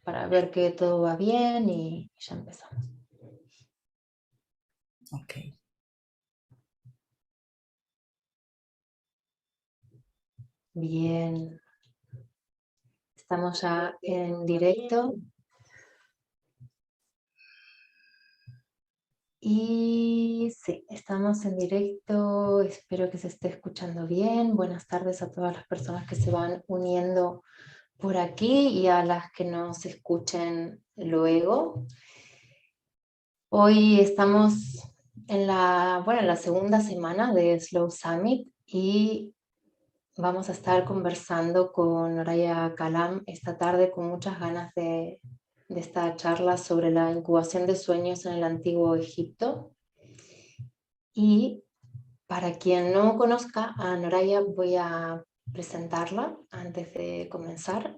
para ver que todo va bien y ya empezamos. Ok. Bien, estamos ya en directo. Y sí, estamos en directo, espero que se esté escuchando bien. Buenas tardes a todas las personas que se van uniendo por aquí y a las que nos escuchen luego. Hoy estamos en la segunda semana de Slow Summit y vamos a estar conversando con Noraya Kalam esta tarde con muchas ganas de esta charla sobre la incubación de sueños en el Antiguo Egipto. Y para quien no conozca a Noraya, voy a presentarla antes de comenzar.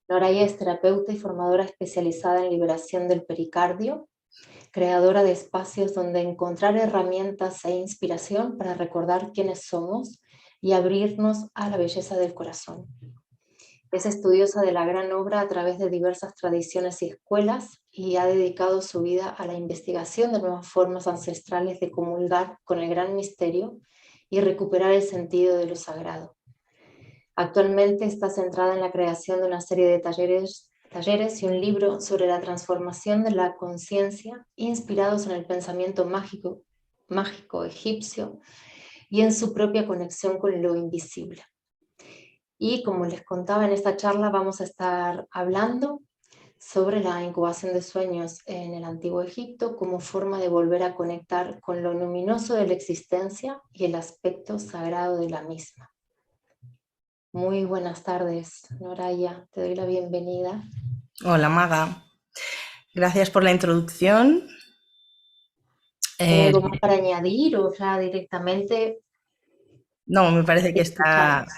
Noraya es terapeuta y formadora especializada en liberación del pericardio, creadora de espacios donde encontrar herramientas e inspiración para recordar quiénes somos y abrirnos a la belleza del corazón. Es estudiosa de la gran obra a través de diversas tradiciones y escuelas y ha dedicado su vida a la investigación de nuevas formas ancestrales de comulgar con el gran misterio y recuperar el sentido de lo sagrado. Actualmente está centrada en la creación de una serie de talleres y un libro sobre la transformación de la conciencia inspirados en el pensamiento mágico egipcio y en su propia conexión con lo invisible. Y como les contaba en esta charla, vamos a estar hablando sobre la incubación de sueños en el Antiguo Egipto como forma de volver a conectar con lo luminoso de la existencia y el aspecto sagrado de la misma. Muy buenas tardes, Noraya, te doy la bienvenida. Hola, Maga. Gracias por la introducción. ¿Hay algo más para añadir o ya directamente No, me parece que escuchamos?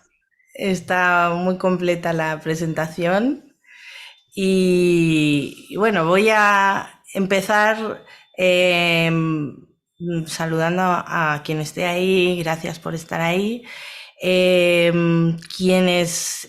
está muy completa la presentación. Y bueno, voy a empezar saludando a quien esté ahí. Gracias por estar ahí. Quienes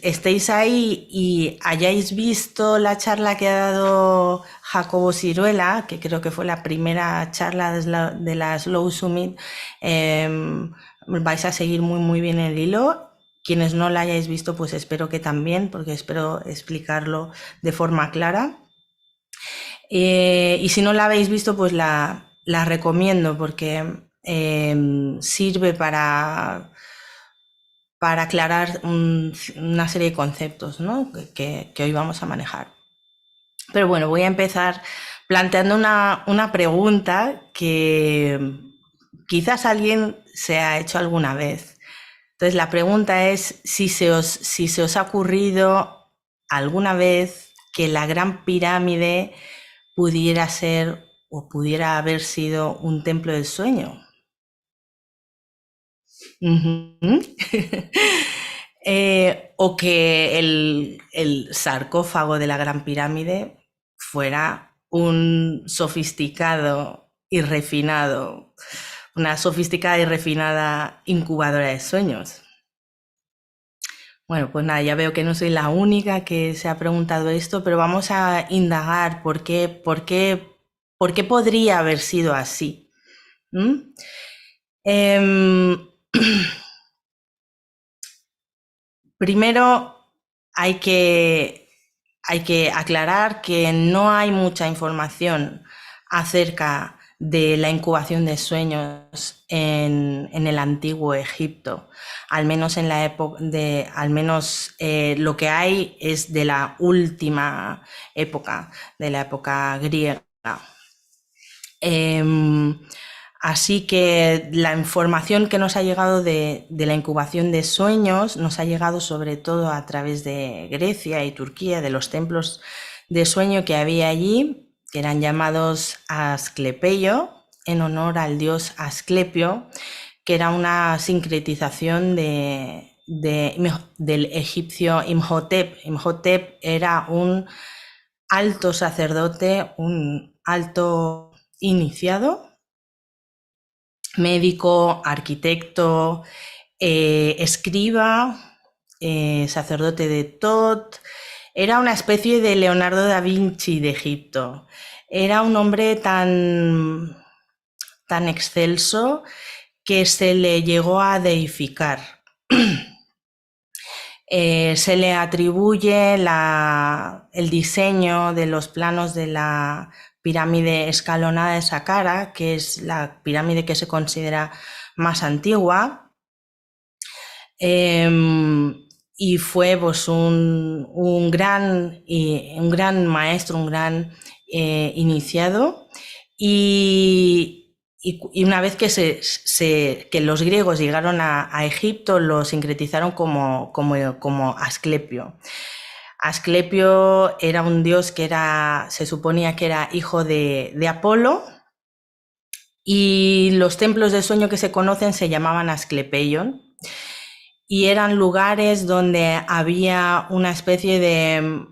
estéis ahí y hayáis visto la charla que ha dado Jacobo Siruela, que creo que fue la primera charla de la Slow Summit, vais a seguir muy bien el hilo. Quienes no la hayáis visto, pues espero que también, porque espero explicarlo de forma clara. Y si no la habéis visto, pues la recomiendo, porque sirve para aclarar una serie de conceptos, ¿no? que hoy vamos a manejar. Pero bueno, voy a empezar planteando una pregunta que quizás alguien se ha hecho alguna vez. Entonces la pregunta es si se os ha ocurrido alguna vez que la Gran Pirámide pudiera ser o pudiera haber sido un templo del sueño. O que el sarcófago de la Gran Pirámide fuera un sofisticado y refinado, una sofisticada y refinada incubadora de sueños. Bueno, pues nada, ya veo que no soy la única que se ha preguntado esto, pero vamos a indagar por qué podría haber sido así. Primero hay que aclarar que no hay mucha información acerca de la incubación de sueños en el Antiguo Egipto, al menos en la época lo que hay es de la última época, de la época griega. Así que la información que nos ha llegado de la incubación de sueños nos ha llegado sobre todo a través de Grecia y Turquía, de los templos de sueño que había allí, que eran llamados Asclepeio, en honor al dios Asclepio, que era una sincretización del egipcio Imhotep. Imhotep era un alto sacerdote, un alto iniciado, médico, arquitecto, escriba, sacerdote de Tot, Era una especie de Leonardo da Vinci de Egipto. Era un hombre tan excelso que se le llegó a deificar. Se le atribuye el diseño de los planos de la pirámide escalonada de Saqqara, que es la pirámide que se considera más antigua. Y fue pues, un gran maestro, un gran iniciado. Y una vez que los griegos llegaron a Egipto, lo sincretizaron como Asclepio. Asclepio era un dios que se suponía que era hijo de Apolo, y los templos de sueño que se conocen se llamaban Asclepeion, y eran lugares donde había una especie de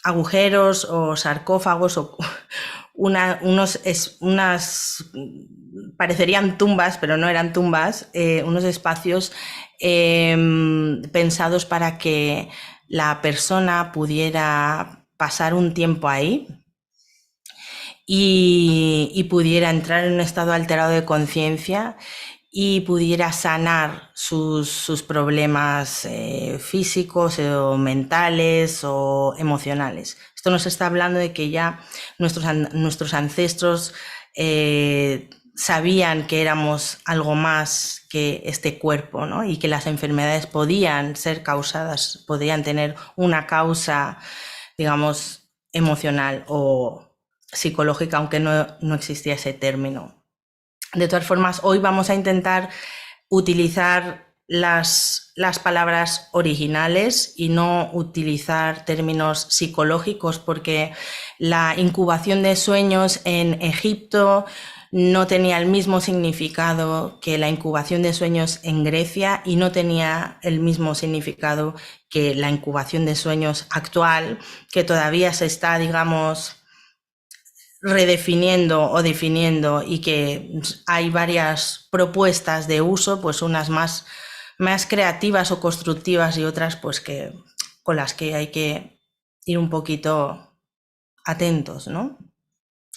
agujeros o sarcófagos o unas parecerían tumbas, pero no eran tumbas, unos espacios pensados para que la persona pudiera pasar un tiempo ahí y pudiera entrar en un estado alterado de conciencia y pudiera sanar sus problemas físicos o mentales o emocionales. Esto nos está hablando de que ya nuestros ancestros sabían que éramos algo más que este cuerpo, ¿no? Y que las enfermedades podían ser causadas, podían tener una causa, digamos, emocional o psicológica, aunque no existía ese término. De todas formas, hoy vamos a intentar utilizar las palabras originales y no utilizar términos psicológicos, porque la incubación de sueños en Egipto no tenía el mismo significado que la incubación de sueños en Grecia y no tenía el mismo significado que la incubación de sueños actual, que todavía se está, digamos, redefiniendo o definiendo, y que hay varias propuestas de uso, pues unas más creativas o constructivas y otras pues que con las que hay que ir un poquito atentos, ¿no?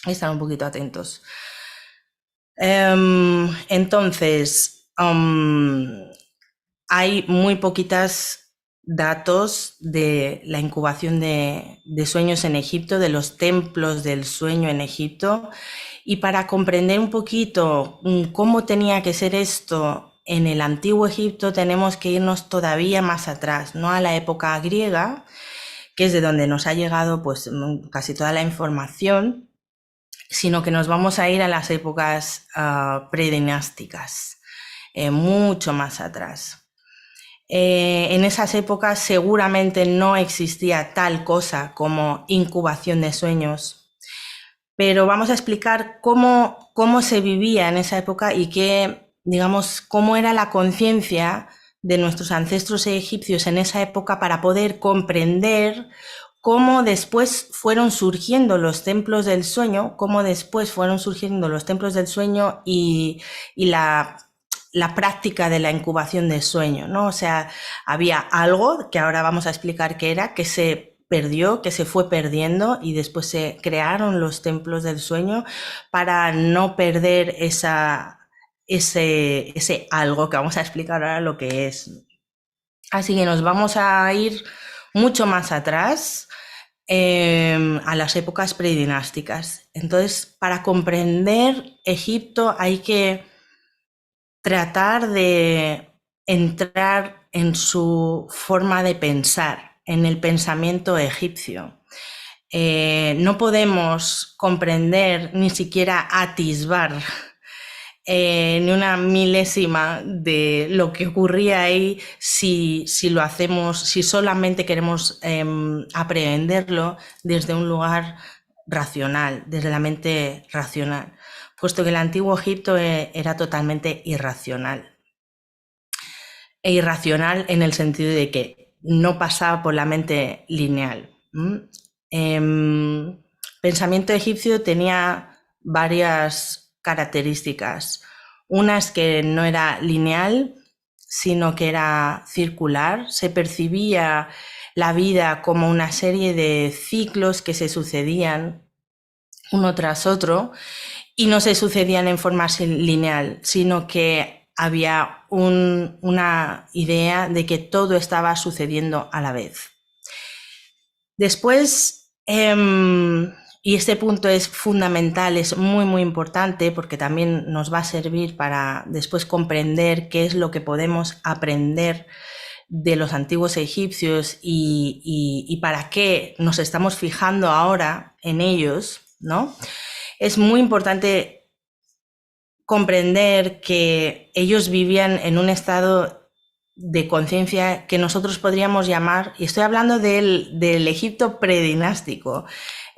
Estar un poquito atentos. Entonces, hay muy poquitas datos de la incubación de sueños en Egipto, de los templos del sueño en Egipto, y para comprender un poquito cómo tenía que ser esto en el antiguo Egipto tenemos que irnos todavía más atrás, no a la época griega, que es de donde nos ha llegado pues casi toda la información, sino que nos vamos a ir a las épocas predinásticas, mucho más atrás. En esas épocas seguramente no existía tal cosa como incubación de sueños, pero vamos a explicar cómo se vivía en esa época y digamos, cómo era la conciencia de nuestros ancestros egipcios en esa época para poder comprender cómo después fueron surgiendo los templos del sueño, y la práctica de la incubación de sueño, ¿no? O sea, había algo que ahora vamos a explicar qué era, que se perdió, que se fue perdiendo, y después se crearon los templos del sueño para no perder ese algo que vamos a explicar ahora lo que es. Así que nos vamos a ir mucho más atrás, a las épocas predinásticas. Entonces, para comprender Egipto hay que tratar de entrar en su forma de pensar, en el pensamiento egipcio. No podemos comprender, ni siquiera atisbar ni una milésima de lo que ocurría ahí si lo hacemos, si solamente queremos aprehenderlo desde un lugar racional, desde la mente racional, puesto que el antiguo Egipto era totalmente irracional. E irracional en el sentido de que no pasaba por la mente lineal. Pensamiento egipcio tenía varias características. Una es que no era lineal, sino que era circular. Se percibía la vida como una serie de ciclos que se sucedían uno tras otro y no se sucedían en forma lineal, sino que había una idea de que todo estaba sucediendo a la vez. Después, y este punto es fundamental, es muy importante porque también nos va a servir para después comprender qué es lo que podemos aprender de los antiguos egipcios y para qué nos estamos fijando ahora en ellos, ¿no? Es muy importante comprender que ellos vivían en un estado de conciencia que nosotros podríamos llamar, y estoy hablando del Egipto predinástico,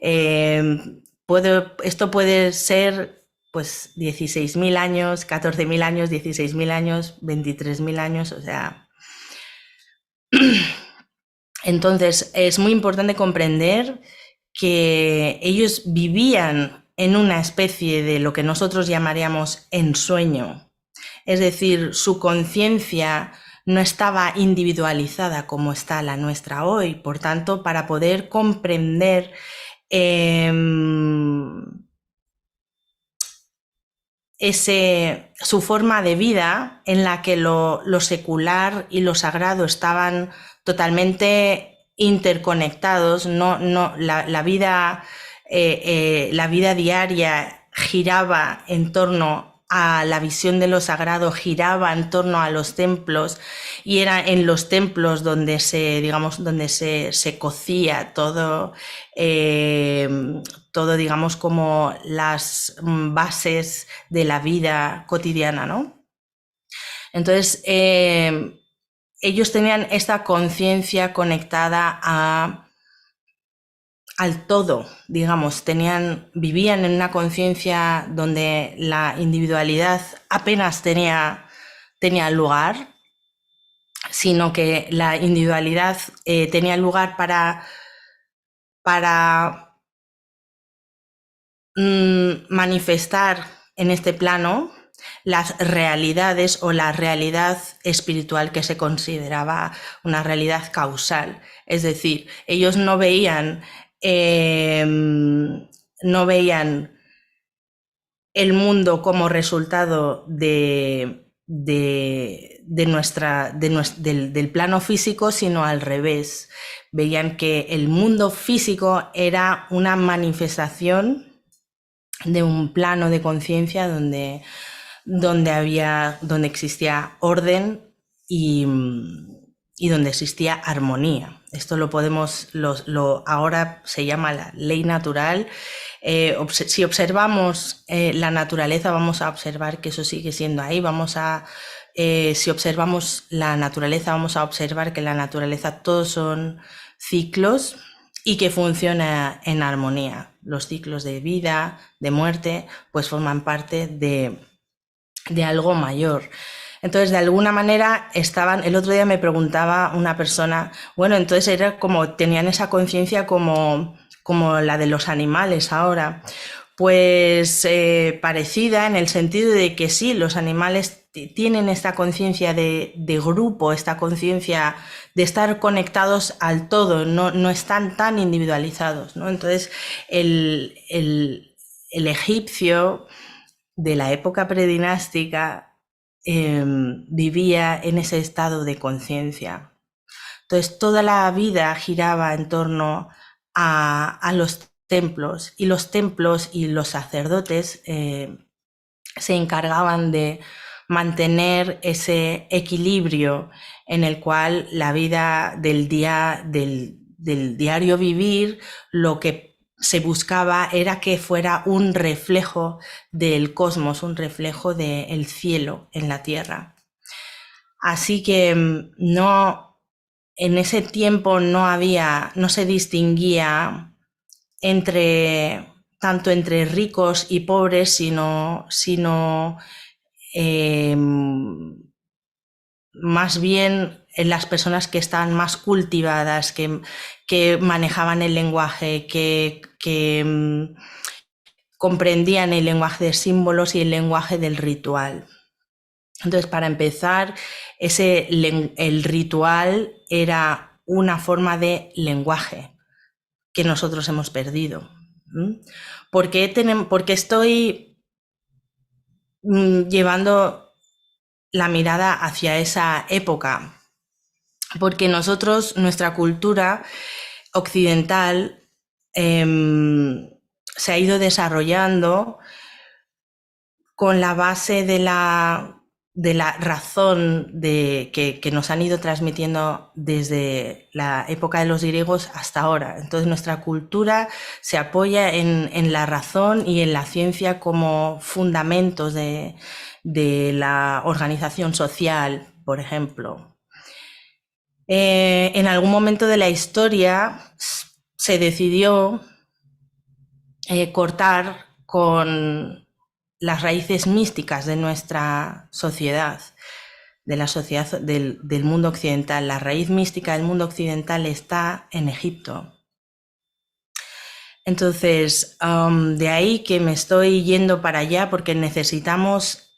esto puede ser pues 16.000 años, 14.000 años, 16.000 años, 23.000 años, o sea. Entonces es muy importante comprender que ellos vivían en una especie de lo que nosotros llamaríamos ensueño, es decir, su conciencia no estaba individualizada como está la nuestra hoy. Por tanto, para poder comprender su forma de vida en la que lo secular y lo sagrado estaban totalmente interconectados, la vida diaria giraba en torno a la visión de lo sagrado, giraba en torno a los templos y era en los templos donde se cocía todo, digamos, como las bases de la vida cotidiana, ¿no? Entonces, ellos tenían esta conciencia conectada al todo, digamos, vivían en una conciencia donde la individualidad apenas tenía lugar, sino que la individualidad tenía lugar para manifestar en este plano las realidades o la realidad espiritual que se consideraba una realidad causal. Es decir, ellos no veían el mundo como resultado del plano físico, sino al revés. Veían que el mundo físico era una manifestación de un plano de conciencia donde existía orden y donde existía armonía. Esto lo podemos, ahora se llama la ley natural. Si observamos la naturaleza, vamos a observar que eso sigue siendo ahí. Si observamos la naturaleza, vamos a observar que la naturaleza todos son ciclos y que funciona en armonía. Los ciclos de vida, de muerte, pues forman parte de algo mayor. Entonces, de alguna manera el otro día me preguntaba una persona, bueno, entonces era como, tenían esa conciencia como la de los animales ahora. Pues parecida en el sentido de que sí, los animales tienen esta conciencia de grupo, esta conciencia de estar conectados al todo, no están tan individualizados, ¿no? Entonces, el egipcio de la época predinástica vivía en ese estado de conciencia. Entonces, toda la vida giraba en torno a los templos, y los templos y los sacerdotes se encargaban de mantener ese equilibrio en el cual la vida del diario vivir, lo que se buscaba era que fuera un reflejo del cosmos, un reflejo del cielo en la tierra. Así que en ese tiempo no se distinguía tanto entre ricos y pobres, sino más bien en las personas que estaban más cultivadas, que manejaban el lenguaje, que comprendían el lenguaje de símbolos y el lenguaje del ritual. Entonces, para empezar, el ritual era una forma de lenguaje que nosotros hemos perdido. ¿Por qué estoy llevando la mirada hacia esa época? Porque nuestra cultura occidental se ha ido desarrollando con la base de la razón que nos han ido transmitiendo desde la época de los griegos hasta ahora. Entonces nuestra cultura se apoya en la razón y en la ciencia como fundamentos de la organización social, por ejemplo. En algún momento de la historia se decidió cortar con las raíces místicas de nuestra sociedad, de la sociedad del mundo occidental. La raíz mística del mundo occidental está en Egipto. Entonces, de ahí que me estoy yendo para allá, porque necesitamos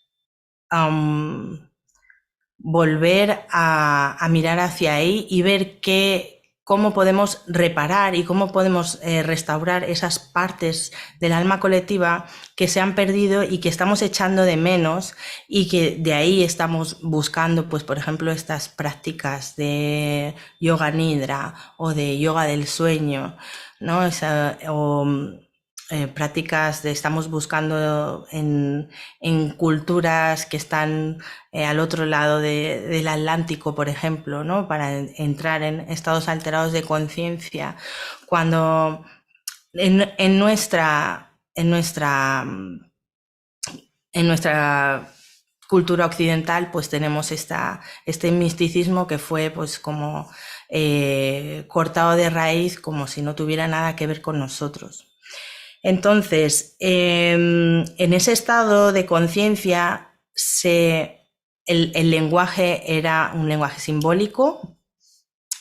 volver a mirar hacia ahí y ver cómo podemos reparar y cómo podemos restaurar esas partes del alma colectiva que se han perdido y que estamos echando de menos, y que de ahí estamos buscando, pues por ejemplo, estas prácticas de yoga nidra o de yoga del sueño, ¿no? Prácticas estamos buscando en culturas que están al otro lado del Atlántico, por ejemplo, ¿no? Para entrar en estados alterados de conciencia, cuando en nuestra cultura occidental pues tenemos este misticismo que fue pues como cortado de raíz, como si no tuviera nada que ver con nosotros. Entonces, en ese estado de conciencia, el lenguaje era un lenguaje simbólico,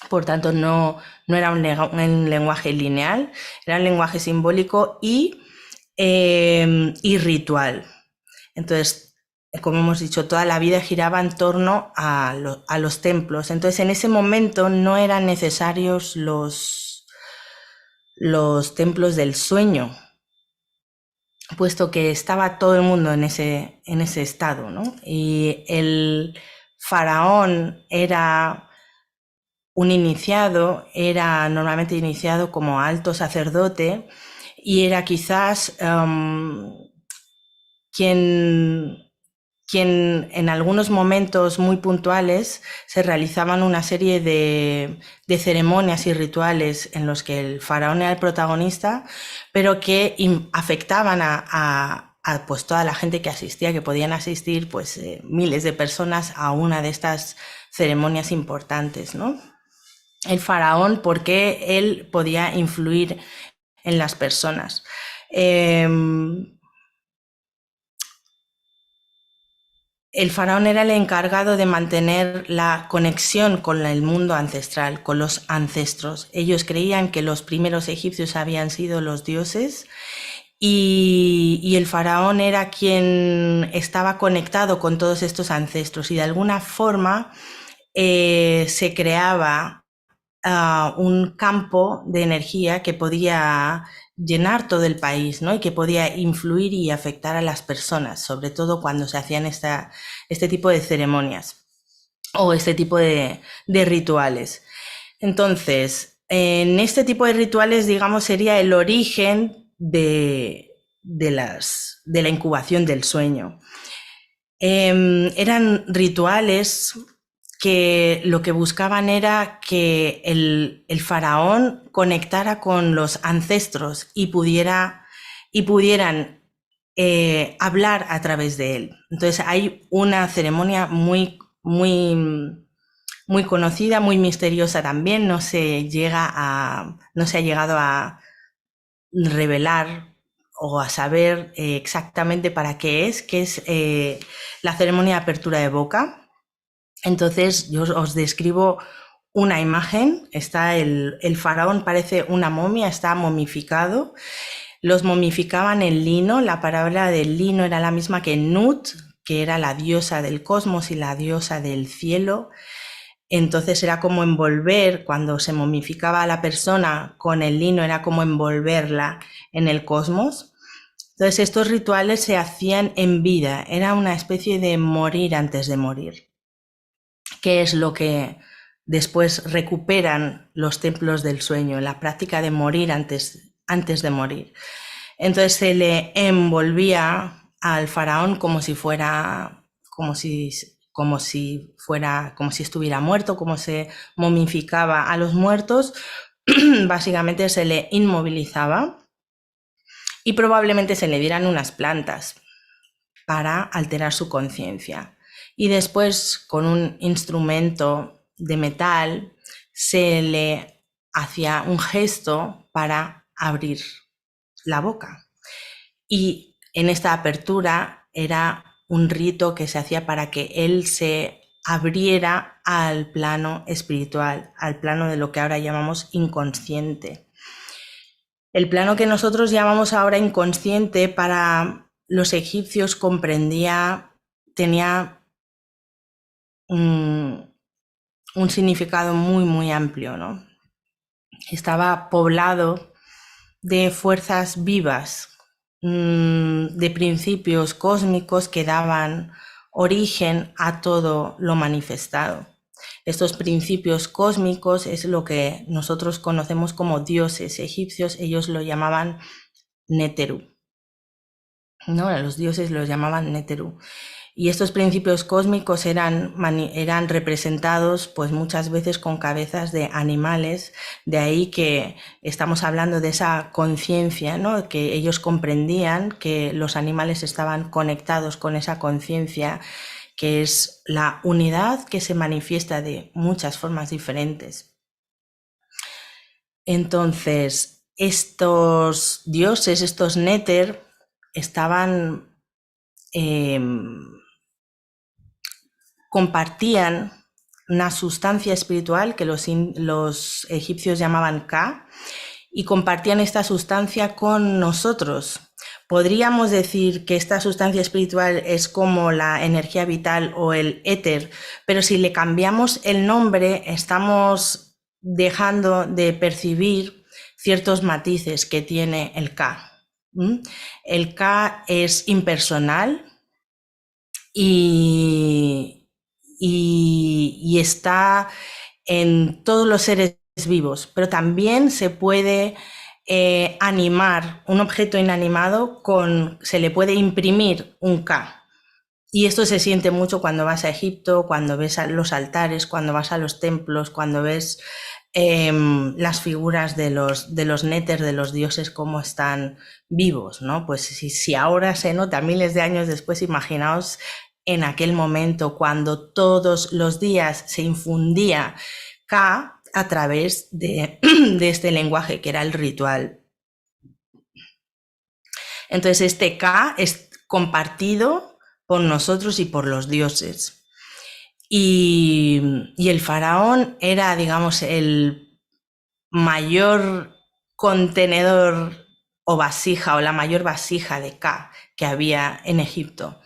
por tanto no era un lenguaje lineal, era un lenguaje simbólico y ritual. Entonces, como hemos dicho, toda la vida giraba en torno a los templos. Entonces, en ese momento no eran necesarios los templos del sueño, puesto que estaba todo el mundo en ese estado, ¿no? Y el faraón era un iniciado, era normalmente iniciado como alto sacerdote, y era quizás quien en algunos momentos muy puntuales se realizaban una serie de ceremonias y rituales en los que el faraón era el protagonista, pero que afectaban a pues toda la gente que asistía, que podían asistir pues miles de personas a una de estas ceremonias importantes, ¿no? El faraón, porque él podía influir en las personas. El faraón era el encargado de mantener la conexión con el mundo ancestral, con los ancestros. Ellos creían que los primeros egipcios habían sido los dioses, y el faraón era quien estaba conectado con todos estos ancestros, y de alguna forma se creaba un campo de energía que podía llenar todo el país, ¿no? Y que podía influir y afectar a las personas, sobre todo cuando se hacían este tipo de ceremonias o este tipo de rituales. Entonces, en este tipo de rituales, digamos, sería el origen de la incubación del sueño. Eran rituales que lo que buscaban era que el faraón conectara con los ancestros y pudieran hablar a través de él. Entonces hay una ceremonia muy conocida, muy misteriosa también. No se ha llegado a revelar o a saber exactamente para qué es, que es la ceremonia de apertura de boca. Entonces yo os describo una imagen. Está el faraón, parece una momia, está momificado. Los momificaban en lino. La palabra del lino era la misma que nut, que era la diosa del cosmos y la diosa del cielo. Entonces era como envolver, cuando se momificaba a la persona con el lino, era como envolverla en el cosmos. Entonces estos rituales se hacían en vida, era una especie de morir antes de morir, que es lo que después recuperan los templos del sueño, la práctica de morir antes de morir. Entonces se le envolvía al faraón como si estuviera muerto, como se momificaba a los muertos. Básicamente se le inmovilizaba y probablemente se le dieran unas plantas para alterar su conciencia. Y después, con un instrumento de metal, se le hacía un gesto para abrir la boca. Y en esta apertura era un rito que se hacía para que él se abriera al plano espiritual, al plano de lo que ahora llamamos inconsciente. El plano que nosotros llamamos ahora inconsciente para los egipcios tenía un significado muy, muy amplio, ¿no? Estaba poblado de fuerzas vivas, de principios cósmicos que daban origen a todo lo manifestado. Estos principios cósmicos es lo que nosotros conocemos como dioses egipcios, ellos lo llamaban Neteru, ¿no? Los dioses los llamaban Neteru. Y estos principios cósmicos eran representados pues muchas veces con cabezas de animales, de ahí que estamos hablando de esa conciencia, ¿no? Que ellos comprendían que los animales estaban conectados con esa conciencia, que es la unidad que se manifiesta de muchas formas diferentes. Entonces, estos dioses, estos Neter, compartían una sustancia espiritual que los egipcios llamaban Ka, y compartían esta sustancia con nosotros. Podríamos decir que esta sustancia espiritual es como la energía vital o el éter, pero si le cambiamos el nombre estamos dejando de percibir ciertos matices que tiene el Ka. El Ka es impersonal y está en todos los seres vivos, pero también se puede animar un objeto inanimado se le puede imprimir un Ka. Y esto se siente mucho cuando vas a Egipto, cuando ves los altares, cuando vas a los templos, cuando ves las figuras de los Neter, de los dioses, cómo están vivos, ¿no? Pues si ahora se nota miles de años después, imaginaos en aquel momento cuando todos los días se infundía Ka a través de este lenguaje que era el ritual. Entonces este Ka es compartido por nosotros y por los dioses. Y el faraón era, digamos, el mayor contenedor o vasija, o la mayor vasija de Ka que había en Egipto.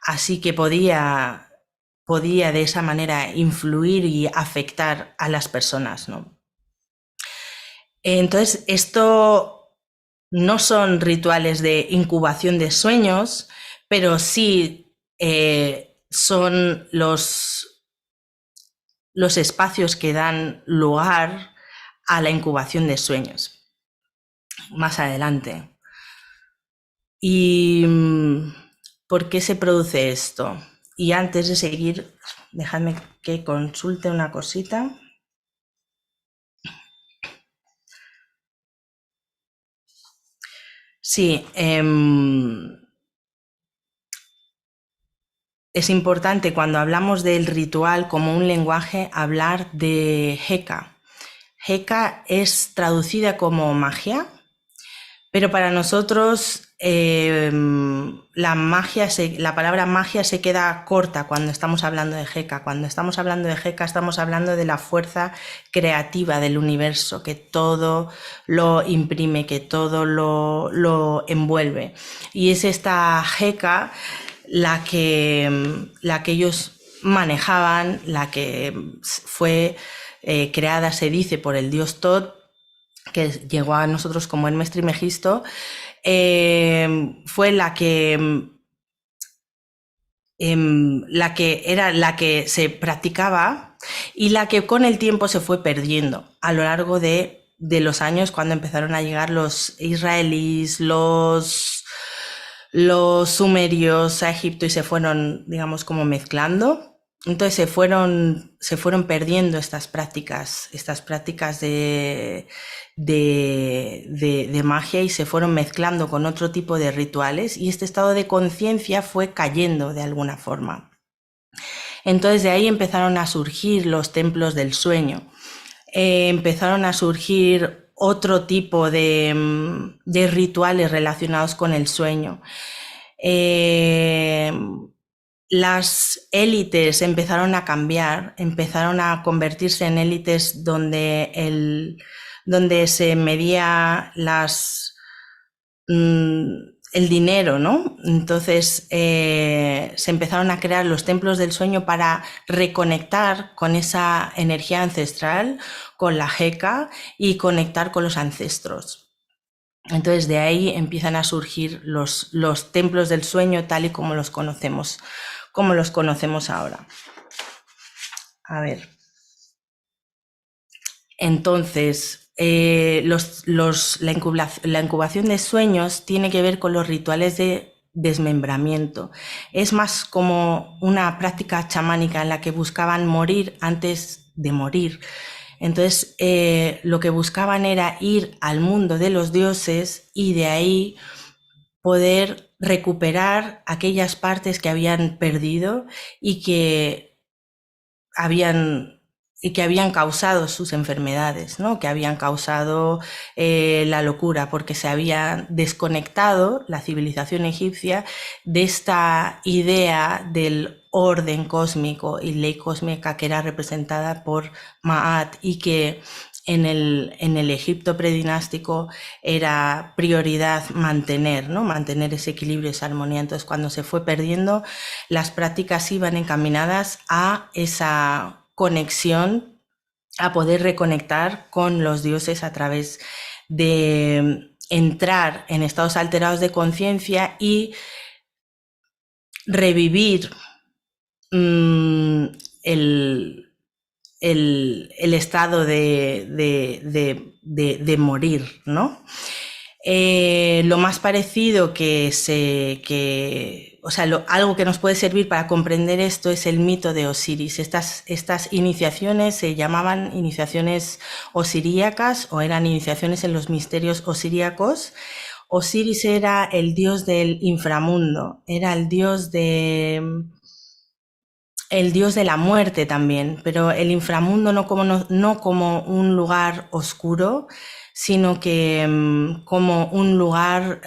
Así que podía de esa manera influir y afectar a las personas, ¿no? Entonces, esto no son rituales de incubación de sueños, pero sí son los espacios que dan lugar a la incubación de sueños más adelante. ¿Y por qué se produce esto? Y antes de seguir, dejadme que consulte una cosita. Sí, es importante cuando hablamos del ritual como un lenguaje hablar de Heka. Heka es traducida como magia, pero para nosotros la palabra magia se queda corta cuando estamos hablando de Heka. Cuando estamos hablando de Heka estamos hablando de la fuerza creativa del universo, que todo lo imprime, que todo lo envuelve. Y es esta Heka la que ellos manejaban, la que fue creada, se dice, por el dios Tot, que llegó a nosotros como Hermes Trismegisto, fue la que era la que se practicaba y la que con el tiempo se fue perdiendo a lo largo de los años, cuando empezaron a llegar los israelíes, los sumerios a Egipto y se fueron, digamos, como mezclando. Entonces se fueron perdiendo estas prácticas de magia, y se fueron mezclando con otro tipo de rituales, y este estado de conciencia fue cayendo de alguna forma. Entonces de ahí empezaron a surgir los templos del sueño, empezaron a surgir otro tipo de rituales relacionados con el sueño. Las élites empezaron a cambiar, empezaron a convertirse en élites donde se medía el dinero, ¿no? Entonces se empezaron a crear los templos del sueño para reconectar con esa energía ancestral, con la Heka, y conectar con los ancestros. Entonces de ahí empiezan a surgir los templos del sueño tal y como los conocemos ahora. A ver. Entonces, la incubación de sueños tiene que ver con los rituales de desmembramiento. Es más como una práctica chamánica en la que buscaban morir antes de morir. Entonces, lo que buscaban era ir al mundo de los dioses y de ahí poder recuperar aquellas partes que habían perdido y que habían causado sus enfermedades, ¿no? Que habían causado la locura, porque se había desconectado la civilización egipcia de esta idea del orden cósmico y ley cósmica que era representada por Ma'at, y que en el Egipto predinástico era prioridad mantener, ¿no? Mantener ese equilibrio, esa armonía. Entonces, cuando se fue perdiendo, las prácticas iban encaminadas a esa conexión, a poder reconectar con los dioses a través de entrar en estados alterados de conciencia y revivir el estado de morir, ¿no? Lo más parecido algo que nos puede servir para comprender esto es el mito de Osiris. Estas iniciaciones se llamaban iniciaciones osiríacas, o eran iniciaciones en los misterios osiríacos. Osiris era el dios del inframundo, era el dios de la muerte también, pero el inframundo no como un lugar oscuro, sino que como un lugar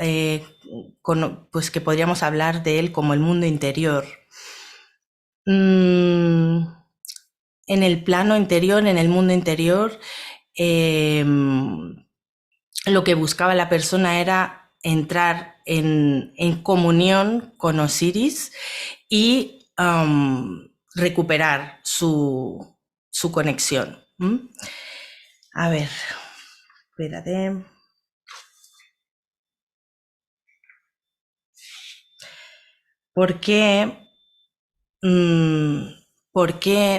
pues que podríamos hablar de él como el mundo interior. En el plano interior, en el mundo interior, lo que buscaba la persona era entrar en comunión con Osiris y recuperar su conexión. A ver, espérate. ¿Por qué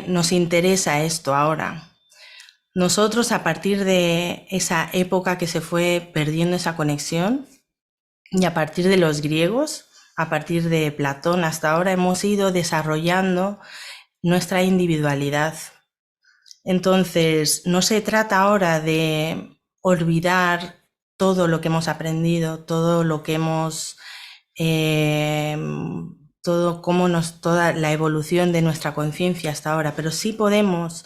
nos interesa esto ahora? Nosotros, a partir de esa época que se fue perdiendo esa conexión, y a partir de los griegos, a partir de Platón hasta ahora, hemos ido desarrollando nuestra individualidad. Entonces, no se trata ahora de olvidar todo lo que hemos aprendido, todo lo que hemos toda la evolución de nuestra conciencia hasta ahora, pero sí podemos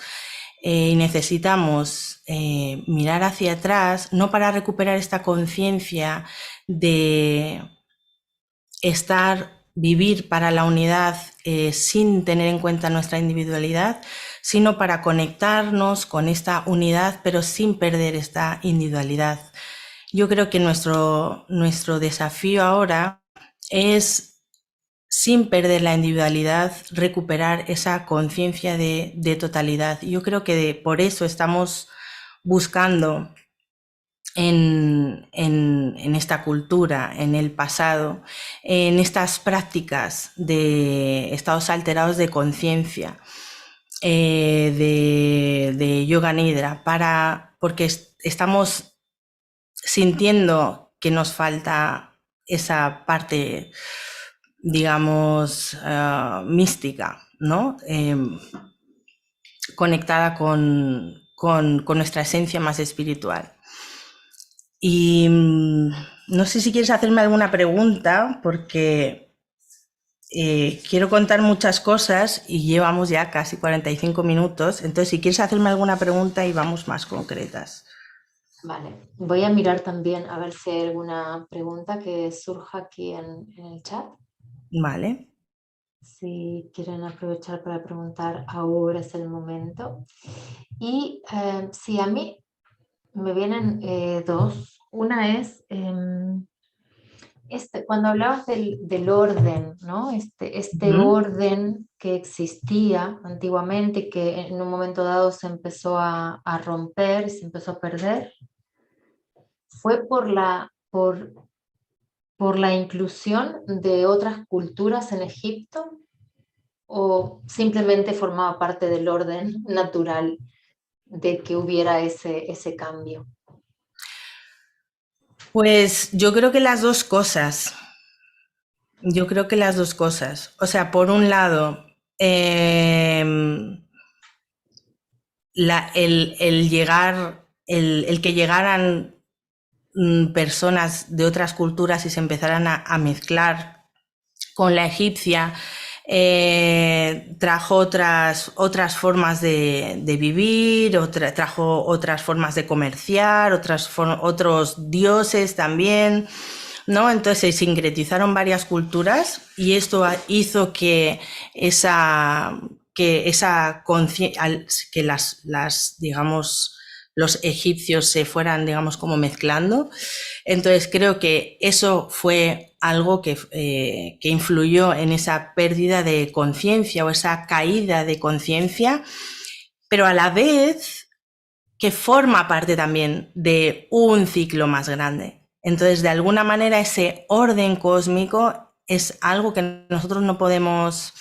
y necesitamos mirar hacia atrás, no para recuperar esta conciencia de vivir para la unidad sin tener en cuenta nuestra individualidad, sino para conectarnos con esta unidad, pero sin perder esta individualidad. Yo creo que nuestro desafío ahora es sin perder la individualidad, recuperar esa conciencia de totalidad. Yo creo que por eso estamos buscando en esta cultura, en el pasado, en estas prácticas de estados alterados de conciencia, de yoga nidra, porque estamos sintiendo que nos falta esa parte, digamos, mística, ¿no? Conectada con nuestra esencia más espiritual. Y no sé si quieres hacerme alguna pregunta, porque quiero contar muchas cosas y llevamos ya casi 45 minutos. Entonces, si quieres hacerme alguna pregunta y vamos más concretas. Vale, voy a mirar también a ver si hay alguna pregunta que surja aquí en el chat. Vale. Si quieren aprovechar para preguntar, ahora es el momento. Y sí, a mí me vienen dos. Una es, cuando hablabas del orden, ¿no? Este orden que existía antiguamente, que en un momento dado se empezó a romper, se empezó a perder, fue por la inclusión de otras culturas en Egipto, o simplemente formaba parte del orden natural de que hubiera ese cambio. Pues yo creo que las dos cosas. Yo creo que las dos cosas. O sea, por un lado, el que llegaran personas de otras culturas y se empezaran a mezclar con la egipcia, trajo otras formas de vivir, trajo otras formas de comerciar, otros dioses también, ¿no? Entonces se sincretizaron varias culturas y esto hizo que digamos, los egipcios se fueran, digamos, como mezclando. Entonces creo que eso fue algo que influyó en esa pérdida de conciencia o esa caída de conciencia, pero a la vez que forma parte también de un ciclo más grande. Entonces, de alguna manera, ese orden cósmico es algo que nosotros no podemos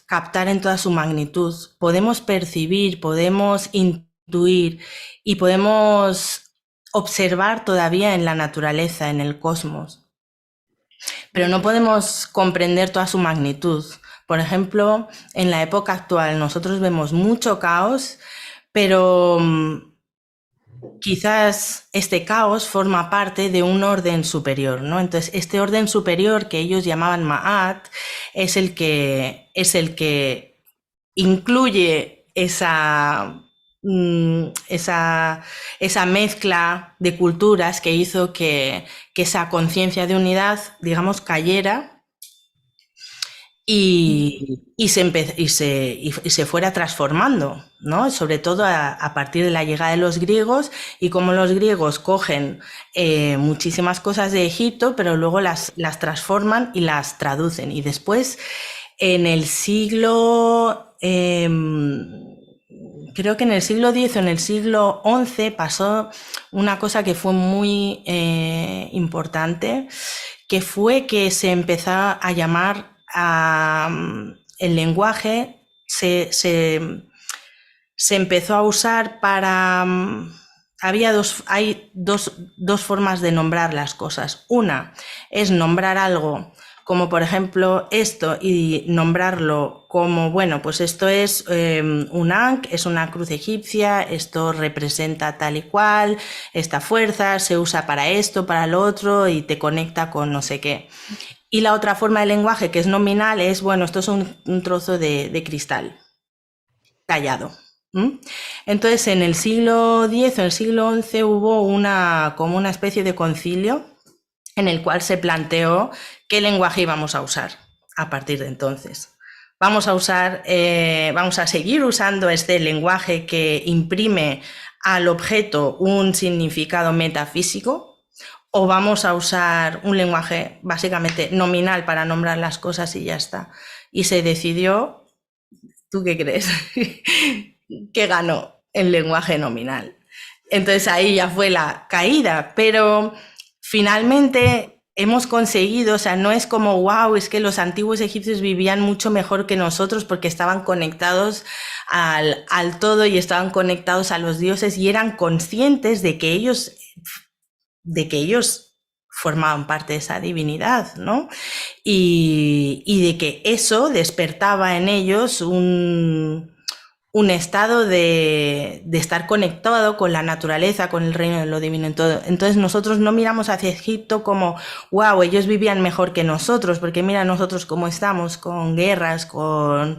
captar en toda su magnitud. Podemos percibir, podemos intuir y podemos observar todavía en la naturaleza, en el cosmos, pero no podemos comprender toda su magnitud. Por ejemplo, en la época actual nosotros vemos mucho caos, pero quizás este caos forma parte de un orden superior, ¿no? Entonces, este orden superior que ellos llamaban Ma'at es el que incluye esa mezcla de culturas que hizo que esa conciencia de unidad, digamos, cayera y se fuera transformando, ¿no? Sobre todo a partir de la llegada de los griegos y cómo los griegos cogen muchísimas cosas de Egipto, pero luego las transforman y las traducen. Y después, en el siglo... creo que en el siglo X o en el siglo XI pasó una cosa que fue muy importante, que fue que se empezó a llamar el lenguaje, se empezó a usar para... hay dos formas de nombrar las cosas. Una es nombrar algo como por ejemplo esto y nombrarlo como, bueno, pues esto es un Ankh, es una cruz egipcia, esto representa tal y cual, esta fuerza se usa para esto, para lo otro y te conecta con no sé qué. Y la otra forma de lenguaje que es nominal es, bueno, esto es un trozo de cristal tallado. Entonces en el siglo X o en el siglo XI hubo como una especie de concilio en el cual se planteó qué lenguaje íbamos a usar a partir de entonces. Vamos a seguir usando este lenguaje que imprime al objeto un significado metafísico, o vamos a usar un lenguaje básicamente nominal para nombrar las cosas y ya está. Y se decidió, ¿tú qué crees? Que ganó el lenguaje nominal. Entonces ahí ya fue la caída, pero finalmente hemos conseguido, o sea, no es como, wow, es que los antiguos egipcios vivían mucho mejor que nosotros porque estaban conectados al todo y estaban conectados a los dioses y eran conscientes de que ellos formaban parte de esa divinidad, ¿no? Y de que eso despertaba en ellos un estado de estar conectado con la naturaleza, con el reino de lo divino en todo. Entonces nosotros no miramos hacia Egipto como, wow, ellos vivían mejor que nosotros, porque mira nosotros cómo estamos, con guerras, bueno,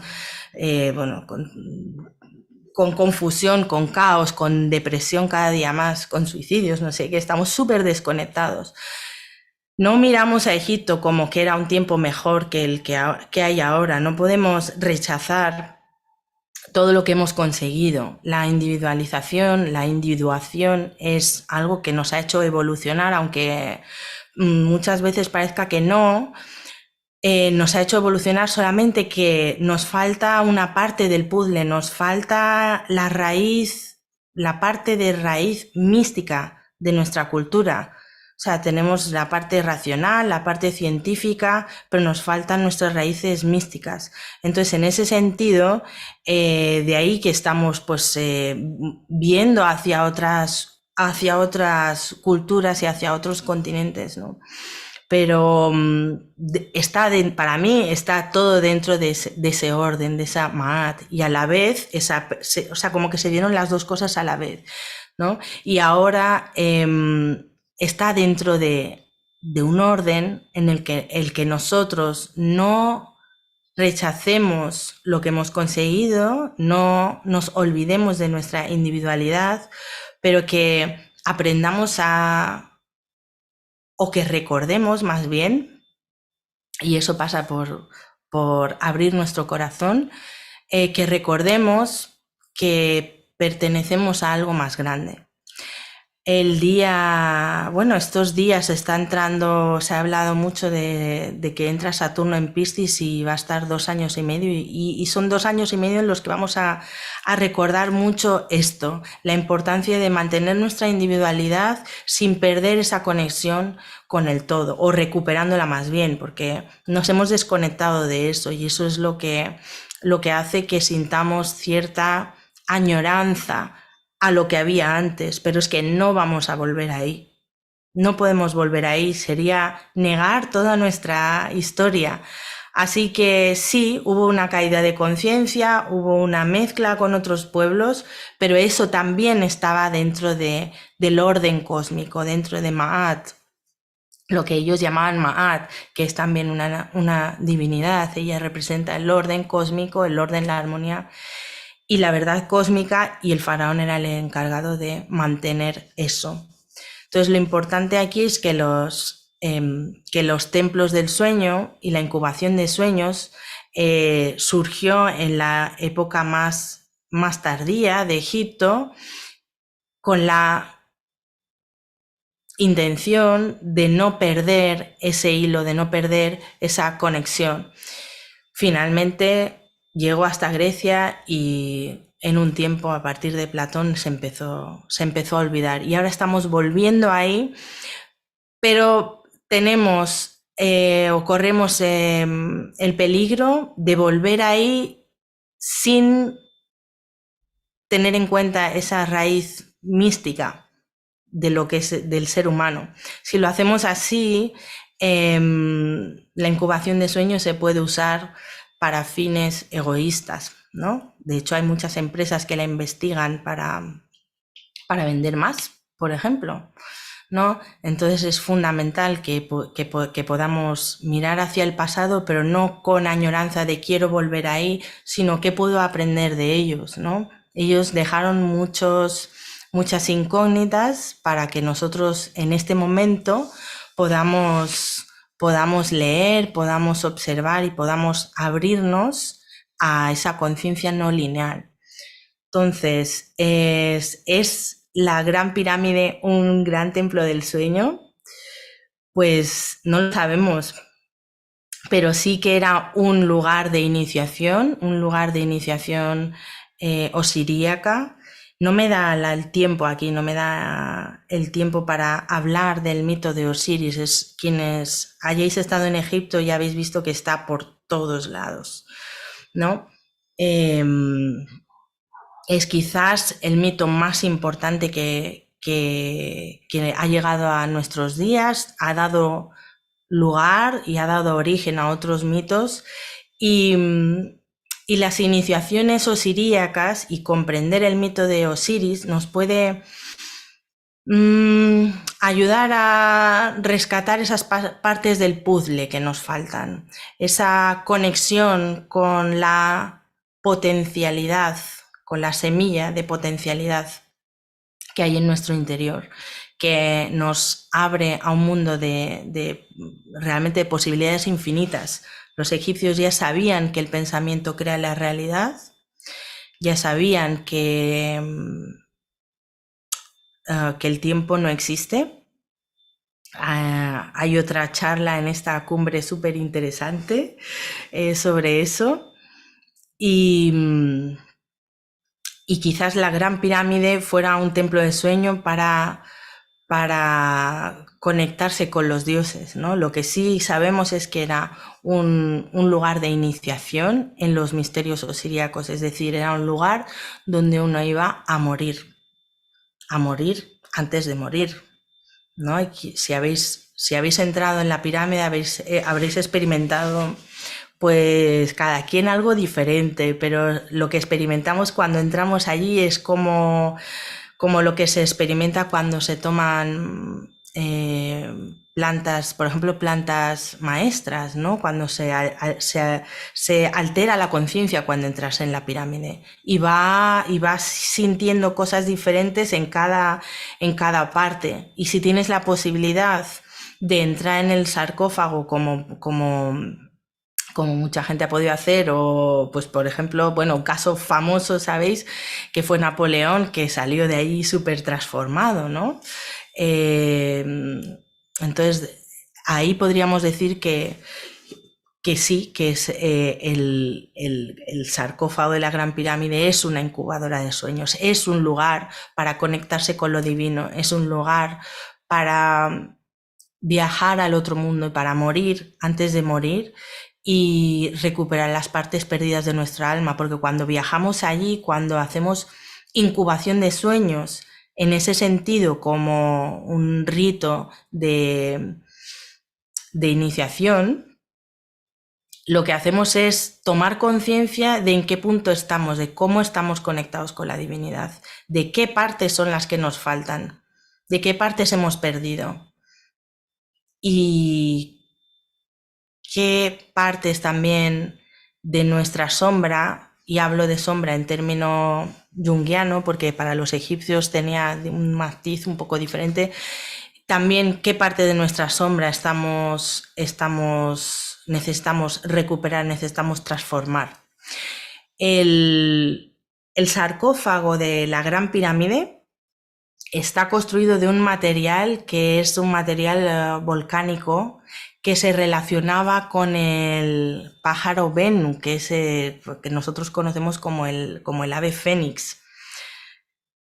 con confusión, con caos, con depresión cada día más, con suicidios, no sé, que estamos súper desconectados. No miramos a Egipto como que era un tiempo mejor que el que hay ahora. No podemos rechazar todo lo que hemos conseguido. La individualización, la individuación es algo que nos ha hecho evolucionar, aunque muchas veces parezca que no. Nos ha hecho evolucionar, solamente que nos falta una parte del puzzle, nos falta la raíz, la parte de raíz mística de nuestra cultura. O sea, tenemos la parte racional, la parte científica, pero nos faltan nuestras raíces místicas. Entonces, en ese sentido, de ahí que estamos pues viendo hacia otras culturas y hacia otros continentes, ¿no? Pero para mí está todo dentro de ese orden, de esa Ma'at, y a la vez, o sea, como que se dieron las dos cosas a la vez, ¿no? Y ahora está dentro de un orden en el que nosotros no rechacemos lo que hemos conseguido, no nos olvidemos de nuestra individualidad, pero que aprendamos o que recordemos más bien, y eso pasa por abrir nuestro corazón, que recordemos que pertenecemos a algo más grande. Estos días se ha hablado mucho de que entra Saturno en Piscis y va a estar 2 años y medio, y son 2 años y medio en los que vamos a recordar mucho esto, la importancia de mantener nuestra individualidad sin perder esa conexión con el todo, o recuperándola más bien, porque nos hemos desconectado de eso, y eso es lo que hace que sintamos cierta añoranza a lo que había antes, pero es que no vamos a volver ahí. No podemos volver ahí, sería negar toda nuestra historia. Así que sí, hubo una caída de conciencia, hubo una mezcla con otros pueblos, pero eso también estaba dentro del orden cósmico, dentro de Ma'at, lo que ellos llamaban Ma'at, que es también una divinidad. Ella representa el orden cósmico, el orden, la armonía y la verdad cósmica, y el faraón era el encargado de mantener eso. Entonces lo importante aquí es que los templos del sueño y la incubación de sueños surgió en la época más tardía de Egipto, con la intención de no perder ese hilo, de no perder esa conexión. Finalmente llegó hasta Grecia y en un tiempo, a partir de Platón, se empezó a olvidar. Y ahora estamos volviendo ahí, pero corremos el peligro de volver ahí sin tener en cuenta esa raíz mística de lo que es del ser humano. Si lo hacemos así, la incubación de sueños se puede usar para fines egoístas, ¿no? De hecho, hay muchas empresas que la investigan para vender más, por ejemplo, ¿no? Entonces es fundamental que podamos mirar hacia el pasado, pero no con añoranza de quiero volver ahí, sino qué puedo aprender de ellos, ¿no? Ellos dejaron muchas incógnitas para que nosotros en este momento podamos leer, podamos observar y podamos abrirnos a esa conciencia no lineal. Entonces, es la Gran Pirámide un gran templo del sueño. pues no lo sabemos, pero sí que era un lugar de iniciación, osiríaca. No me da el tiempo aquí, no me da el tiempo para hablar del mito de Osiris. Es quienes hayáis estado en Egipto y habéis visto que está por todos lados, ¿no? Es quizás el mito más importante que ha llegado a nuestros días, ha dado lugar y ha dado origen a otros mitos y, y las iniciaciones osiríacas y comprender el mito de Osiris nos puede ayudar a rescatar esas partes del puzzle que nos faltan, esa conexión con la potencialidad, con la semilla de potencialidad que hay en nuestro interior, que nos abre a un mundo de realmente de posibilidades infinitas. Los egipcios ya sabían que el pensamiento crea la realidad, ya sabían que el tiempo no existe. Hay otra charla en esta cumbre súper interesante sobre eso. Y quizás la Gran Pirámide fuera un templo de sueño para conectarse con los dioses, ¿no? Lo que sí sabemos es que era un lugar de iniciación en los misterios osiríacos, es decir, era un lugar donde uno iba a morir antes de morir, ¿no? Si habéis entrado en la pirámide, habréis experimentado pues cada quien algo diferente, pero lo que experimentamos cuando entramos allí es como lo que se experimenta cuando se toman plantas, por ejemplo, plantas maestras, ¿no? Cuando se altera la conciencia cuando entras en la pirámide y vas sintiendo cosas diferentes en cada parte. Y si tienes la posibilidad de entrar en el sarcófago como mucha gente ha podido hacer, o pues por ejemplo, bueno, un caso famoso, ¿sabéis? Que fue Napoleón, que salió de ahí súper transformado, ¿no? Entonces, ahí podríamos decir que sí, que es el sarcófago de la Gran Pirámide es una incubadora de sueños, es un lugar para conectarse con lo divino, es un lugar para viajar al otro mundo y para morir antes de morir y recuperar las partes perdidas de nuestra alma, porque cuando viajamos allí, cuando hacemos incubación de sueños, en ese sentido como un rito de iniciación, lo que hacemos es tomar conciencia de en qué punto estamos, de cómo estamos conectados con la divinidad, de qué partes son las que nos faltan, de qué partes hemos perdido y qué partes también de nuestra sombra, y hablo de sombra en término junguiano porque para los egipcios tenía un matiz un poco diferente, también qué parte de nuestra sombra necesitamos recuperar, necesitamos transformar. El sarcófago de la Gran Pirámide está construido de un material que es un material volcánico que se relacionaba con el pájaro Bennu, que es que nosotros conocemos como el ave fénix.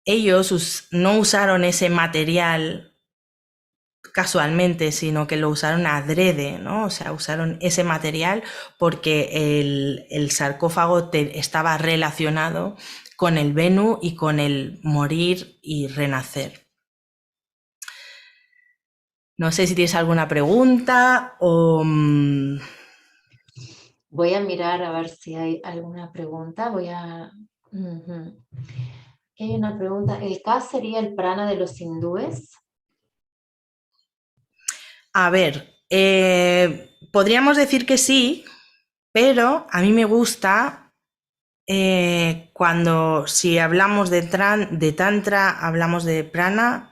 Ellos no usaron ese material casualmente, sino que lo usaron adrede, ¿no? O sea, usaron ese material porque el sarcófago estaba relacionado con el Bennu y con el morir y renacer. No sé si tienes alguna pregunta o... Voy a mirar a ver si hay alguna pregunta. Hay una pregunta. ¿El Ka sería el prana de los hindúes? A ver, podríamos decir que sí, pero a mí me gusta si hablamos de tantra, hablamos de prana,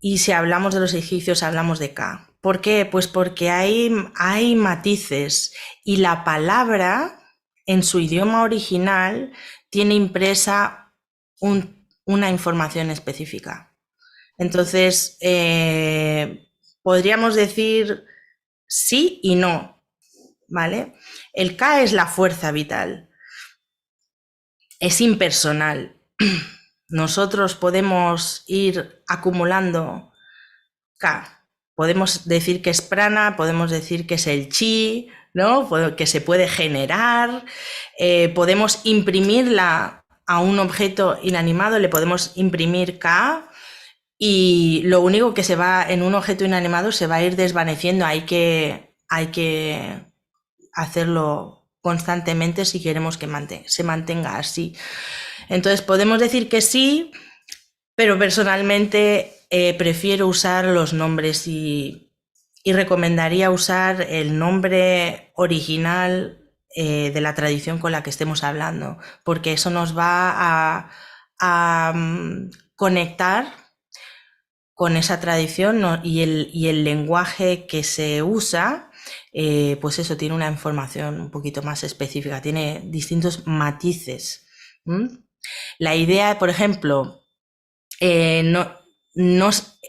y si hablamos de los egipcios, hablamos de Ka. ¿Por qué? Pues porque hay matices y la palabra en su idioma original tiene impresa una información específica. Entonces, podríamos decir sí y no, ¿vale? El K es la fuerza vital, es impersonal. Nosotros podemos ir acumulando K. Podemos decir que es prana, podemos decir que es el chi, ¿no? Que se puede generar, podemos imprimirla a un objeto inanimado, le podemos imprimir K, y lo único que se va en un objeto inanimado se va a ir desvaneciendo. Hay que hacerlo constantemente si queremos que se mantenga así. Entonces podemos decir que sí, pero personalmente prefiero usar los nombres y recomendaría usar el nombre original de la tradición con la que estemos hablando, porque eso nos va a conectar con esa tradición, ¿no? y el lenguaje que se usa, pues eso, tiene una información un poquito más específica, tiene distintos matices. La idea, por ejemplo, no,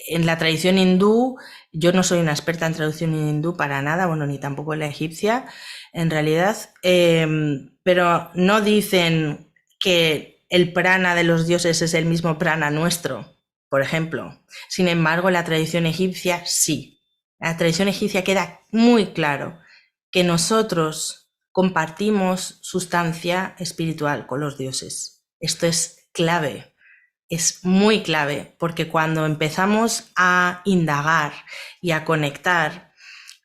en la tradición hindú, yo no soy una experta en traducción hindú para nada, bueno, ni tampoco en la egipcia, en realidad, pero no dicen que el prana de los dioses es el mismo prana nuestro, por ejemplo. Sin embargo, en la tradición egipcia sí. En la tradición egipcia queda muy claro que nosotros compartimos sustancia espiritual con los dioses. Esto es clave. Es muy clave, porque cuando empezamos a indagar y a conectar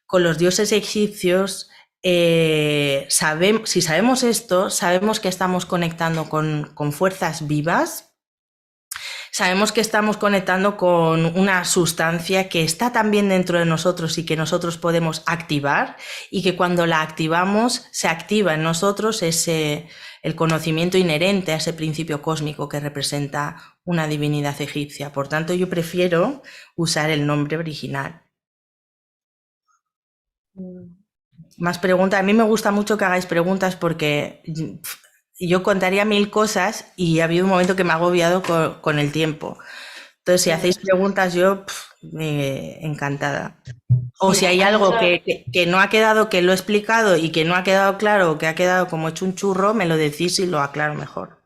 con los dioses egipcios, si sabemos esto, sabemos que estamos conectando con fuerzas vivas, sabemos que estamos conectando con una sustancia que está también dentro de nosotros y que nosotros podemos activar, y que cuando la activamos se activa en nosotros el conocimiento inherente a ese principio cósmico que representa una divinidad egipcia. Por tanto, yo prefiero usar el nombre original. Más preguntas. A mí me gusta mucho que hagáis preguntas, porque yo contaría 1000 cosas y ha habido un momento que me ha agobiado con el tiempo. Entonces, si hacéis preguntas, yo encantada. O si hay algo que no ha quedado, que lo he explicado y que no ha quedado claro, o que ha quedado como hecho un churro, me lo decís y lo aclaro mejor.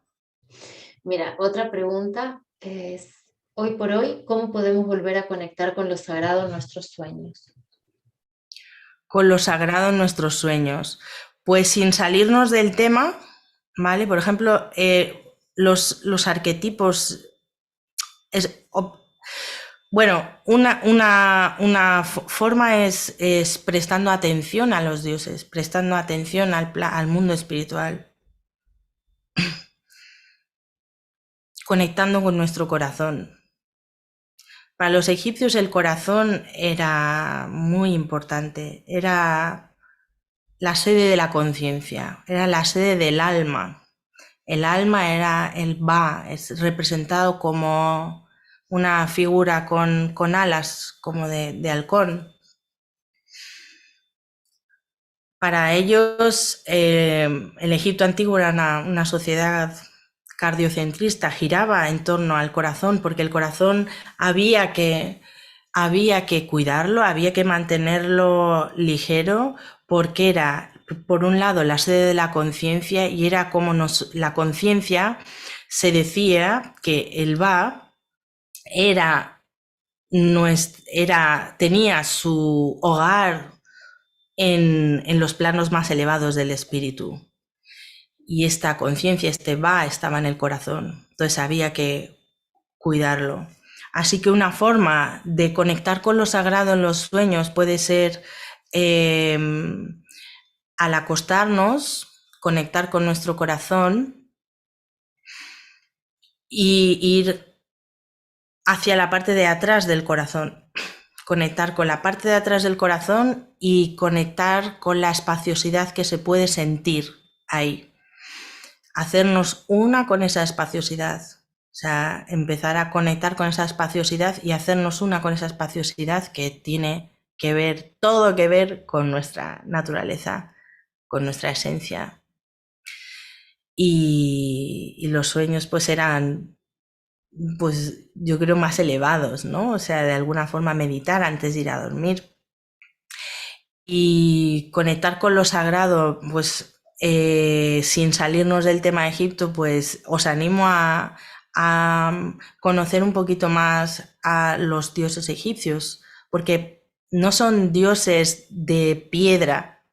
Mira, otra pregunta es, hoy por hoy, ¿cómo podemos volver a conectar con lo sagrado en nuestros sueños? Con lo sagrado en nuestros sueños. Pues sin salirnos del tema, ¿vale? Por ejemplo, los arquetipos. Bueno, una forma es prestando atención a los dioses, prestando atención al mundo espiritual, conectando con nuestro corazón. Para los egipcios el corazón era muy importante, era la sede de la conciencia, era la sede del alma. El alma era el Ba, es representado como una figura con alas, como de halcón. Para ellos, el Egipto antiguo era una sociedad cardiocentrista, giraba en torno al corazón, porque el corazón había que cuidarlo, había que mantenerlo ligero, porque era, por un lado, la sede de la conciencia, y era como la conciencia, se decía que el Ba tenía su hogar en los planos más elevados del espíritu. Y esta conciencia, este Ba, estaba en el corazón. Entonces había que cuidarlo. Así que una forma de conectar con lo sagrado en los sueños puede ser, al acostarnos, conectar con nuestro corazón y ir hacia la parte de atrás del corazón. Conectar con la parte de atrás del corazón y conectar con la espaciosidad que se puede sentir ahí. Hacernos una con esa espaciosidad. O sea, empezar a conectar con esa espaciosidad y hacernos una con esa espaciosidad que tiene que ver, todo que ver con nuestra naturaleza, con nuestra esencia. Y los sueños pues eran pues yo creo más elevados, ¿no? O sea, de alguna forma meditar antes de ir a dormir y conectar con lo sagrado, pues sin salirnos del tema de Egipto, pues os animo a conocer un poquito más a los dioses egipcios, porque no son dioses de piedra,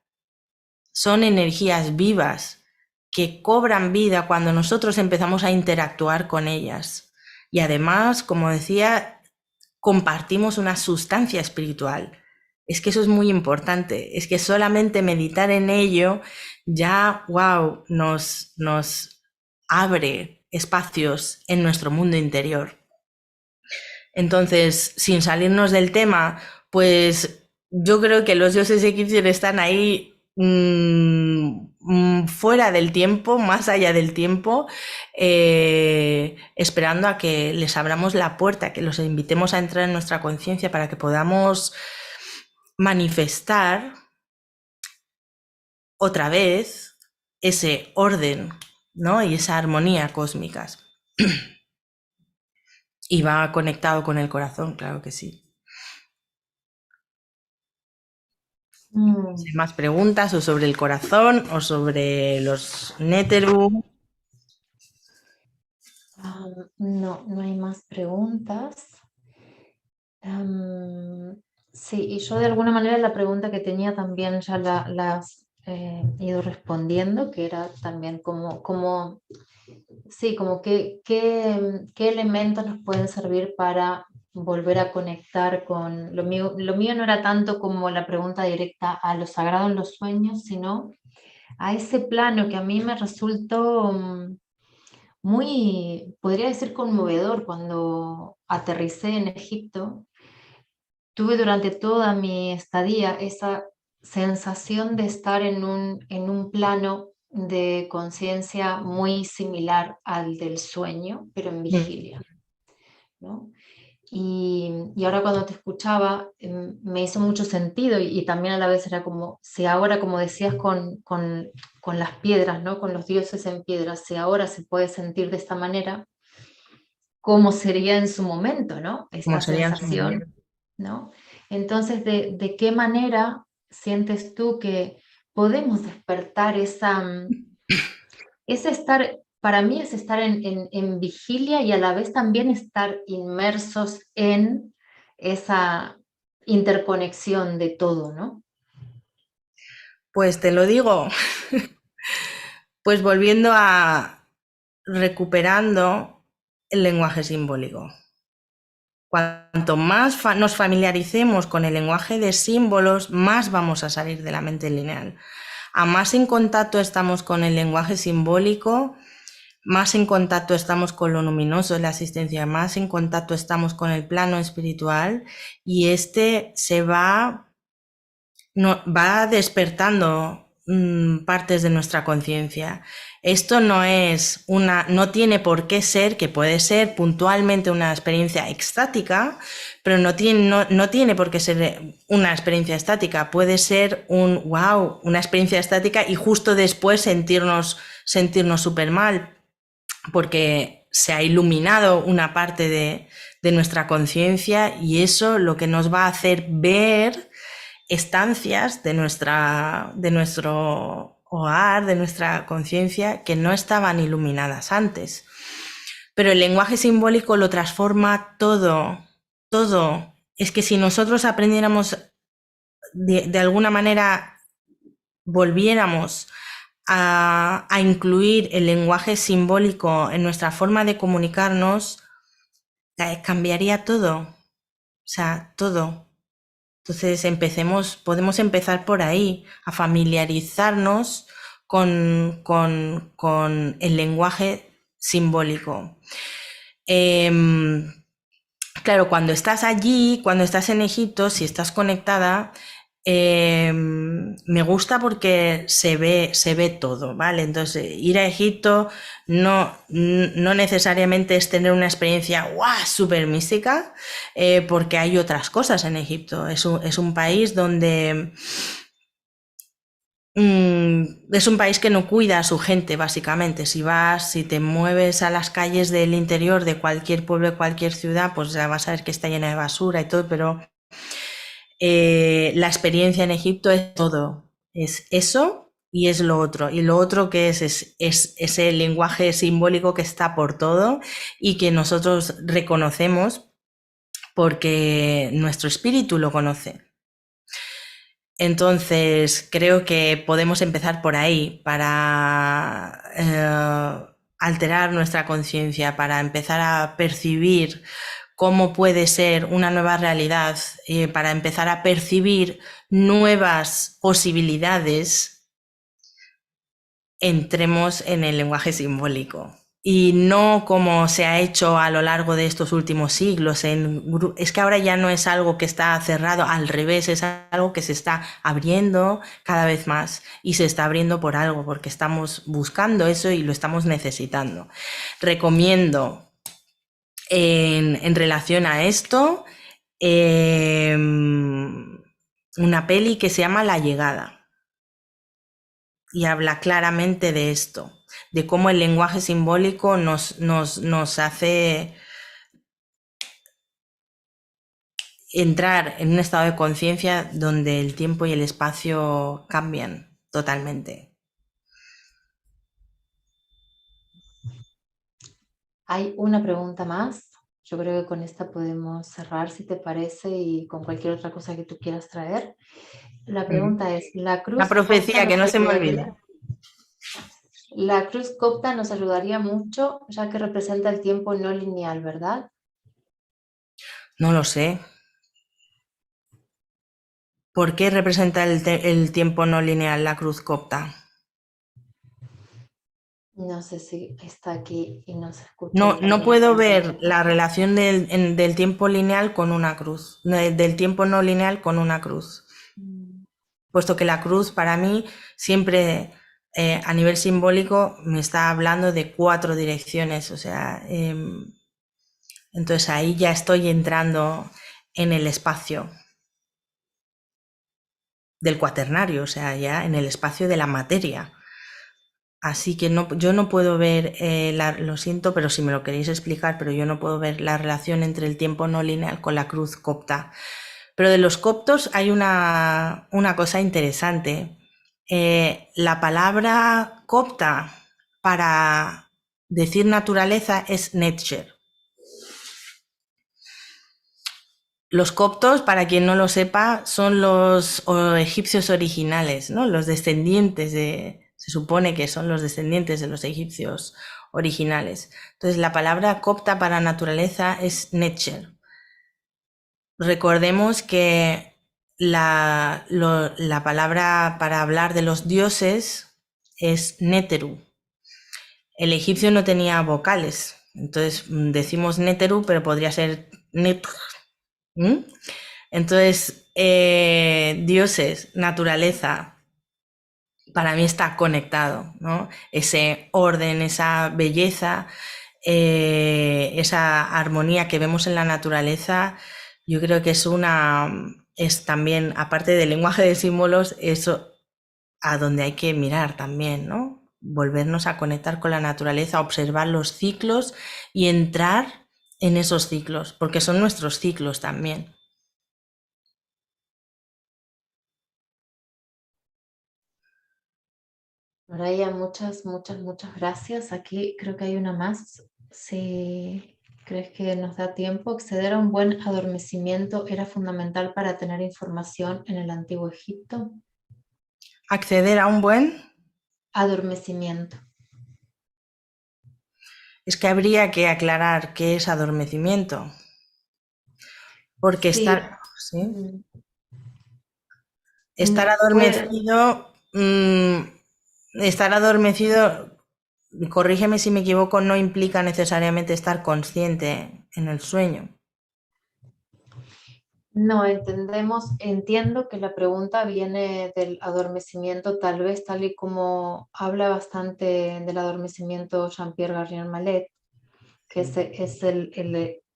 son energías vivas que cobran vida cuando nosotros empezamos a interactuar con ellas. Y además, como decía, compartimos una sustancia espiritual. Es que eso es muy importante. Es que solamente meditar en ello ya, wow, nos abre espacios en nuestro mundo interior. Entonces, sin salirnos del tema, pues yo creo que los dioses egipcios están ahí fuera del tiempo, más allá del tiempo, esperando a que les abramos la puerta, que los invitemos a entrar en nuestra conciencia para que podamos manifestar otra vez ese orden, ¿no? Y esa armonía cósmicas. Y va conectado con el corazón, claro que sí. Mm, ¿Más preguntas o sobre el corazón o sobre los Neteru? no, no hay más preguntas. Sí, y yo de alguna manera la pregunta que tenía también ya la has ido respondiendo, que era también sí, como qué elementos nos pueden servir para volver a conectar con lo mío no era tanto como la pregunta directa a lo sagrado en los sueños, sino a ese plano que a mí me resultó muy, podría decir, conmovedor cuando aterricé en Egipto. Tuve durante toda mi estadía esa sensación de estar en un plano de conciencia muy similar al del sueño, pero en vigilia, ¿no? Y ahora cuando te escuchaba, me hizo mucho sentido y también a la vez era como, si ahora, como decías, con las piedras, ¿no? Con los dioses en piedras, si ahora se puede sentir de esta manera, ¿cómo sería en su momento, ¿no? Como Esta sería en su momento. sensación, ¿no? Entonces, ¿de qué manera sientes tú que podemos despertar ese estar, para mí es estar en vigilia y a la vez también estar inmersos en esa interconexión de todo, ¿no? Pues te lo digo, pues volviendo a recuperando el lenguaje simbólico. Cuanto más nos familiaricemos con el lenguaje de símbolos, más vamos a salir de la mente lineal. A más en contacto estamos con el lenguaje simbólico, más en contacto estamos con lo luminoso de la existencia, más en contacto estamos con el plano espiritual y este se va despertando partes de nuestra conciencia. Esto no tiene por qué ser, que puede ser puntualmente una experiencia extática, pero no tiene por qué ser una experiencia estática. Puede ser una experiencia estática y justo después sentirnos súper mal, porque se ha iluminado una parte de nuestra conciencia y eso lo que nos va a hacer ver estancias de nuestro hogar, de nuestra conciencia, que no estaban iluminadas antes. Pero el lenguaje simbólico lo transforma todo, todo. Es que si nosotros aprendiéramos de alguna manera, volviéramos a incluir el lenguaje simbólico en nuestra forma de comunicarnos, cambiaría todo. O sea, todo. Entonces podemos empezar por ahí, a familiarizarnos con el lenguaje simbólico. Claro, cuando estás allí, cuando estás en Egipto, si estás conectada, me gusta porque se ve todo, ¿vale? Entonces, ir a Egipto no necesariamente es tener una experiencia ¡guau! Súper mística, porque hay otras cosas en Egipto. Es un país donde es un país que no cuida a su gente, básicamente. Si te mueves a las calles del interior de cualquier pueblo, de cualquier ciudad, pues ya vas a ver que está llena de basura y todo, pero la experiencia en Egipto es todo. Es eso y es lo otro. Y lo otro que es ese lenguaje simbólico que está por todo y que nosotros reconocemos porque nuestro espíritu lo conoce. Entonces, creo que podemos empezar por ahí para alterar nuestra conciencia, para empezar a percibir cómo puede ser una nueva realidad, para empezar a percibir nuevas posibilidades. Entremos en el lenguaje simbólico. Y no como se ha hecho a lo largo de estos últimos siglos. Es que ahora ya no es algo que está cerrado, al revés, es algo que se está abriendo cada vez más y se está abriendo por algo, porque estamos buscando eso y lo estamos necesitando. Recomiendo en relación a esto una peli que se llama La Llegada y habla claramente de esto, de cómo el lenguaje simbólico nos hace entrar en un estado de conciencia donde el tiempo y el espacio cambian totalmente. Hay una pregunta más. Yo creo que con esta podemos cerrar, si te parece, y con cualquier otra cosa que tú quieras traer. La pregunta es, La profecía, que no se me olvide. La cruz copta nos ayudaría mucho, ya que representa el tiempo no lineal, ¿verdad? No lo sé. ¿Por qué representa el tiempo no lineal la cruz copta? No sé si está aquí y nos escucha No, y no también está puedo en ver directo. la relación del tiempo lineal con una cruz, del tiempo no lineal con una cruz. Puesto que la cruz para mí siempre a nivel simbólico me está hablando de 4 direcciones, o sea, entonces ahí ya estoy entrando en el espacio del cuaternario, o sea, ya en el espacio de la materia. Así que no, yo no puedo ver, lo siento, pero si me lo queréis explicar, pero yo no puedo ver la relación entre el tiempo no lineal con la cruz copta. Pero de los coptos hay una cosa interesante. La palabra copta para decir naturaleza es Netzer. Los coptos, para quien no lo sepa, son los egipcios originales, ¿no? Los descendientes se supone que son los descendientes de los egipcios originales. Entonces, la palabra copta para naturaleza es Netzer. Recordemos que la palabra para hablar de los dioses es Neteru. El egipcio no tenía vocales, entonces decimos Neteru, pero podría ser Net. Entonces, dioses, naturaleza, para mí está conectado, ¿no? Ese orden, esa belleza, esa armonía que vemos en la naturaleza, yo creo que es también, aparte del lenguaje de símbolos, eso a donde hay que mirar también, ¿no? Volvernos a conectar con la naturaleza, observar los ciclos y entrar en esos ciclos, porque son nuestros ciclos también. Soraya, muchas gracias. Aquí creo que hay una más. Si crees que nos da tiempo, acceder a un buen adormecimiento era fundamental para tener información en el Antiguo Egipto. Acceder a un buen... Adormecimiento. Es que habría que aclarar qué es adormecimiento. Porque Sí. ¿sí? mm, Estar Puede, adormecido, estar adormecido, corrígeme si me equivoco, no implica necesariamente estar consciente en el sueño. no entiendo que la pregunta viene del adormecimiento, tal vez tal y como habla bastante del adormecimiento Jean-Pierre Garnier Mallet, que es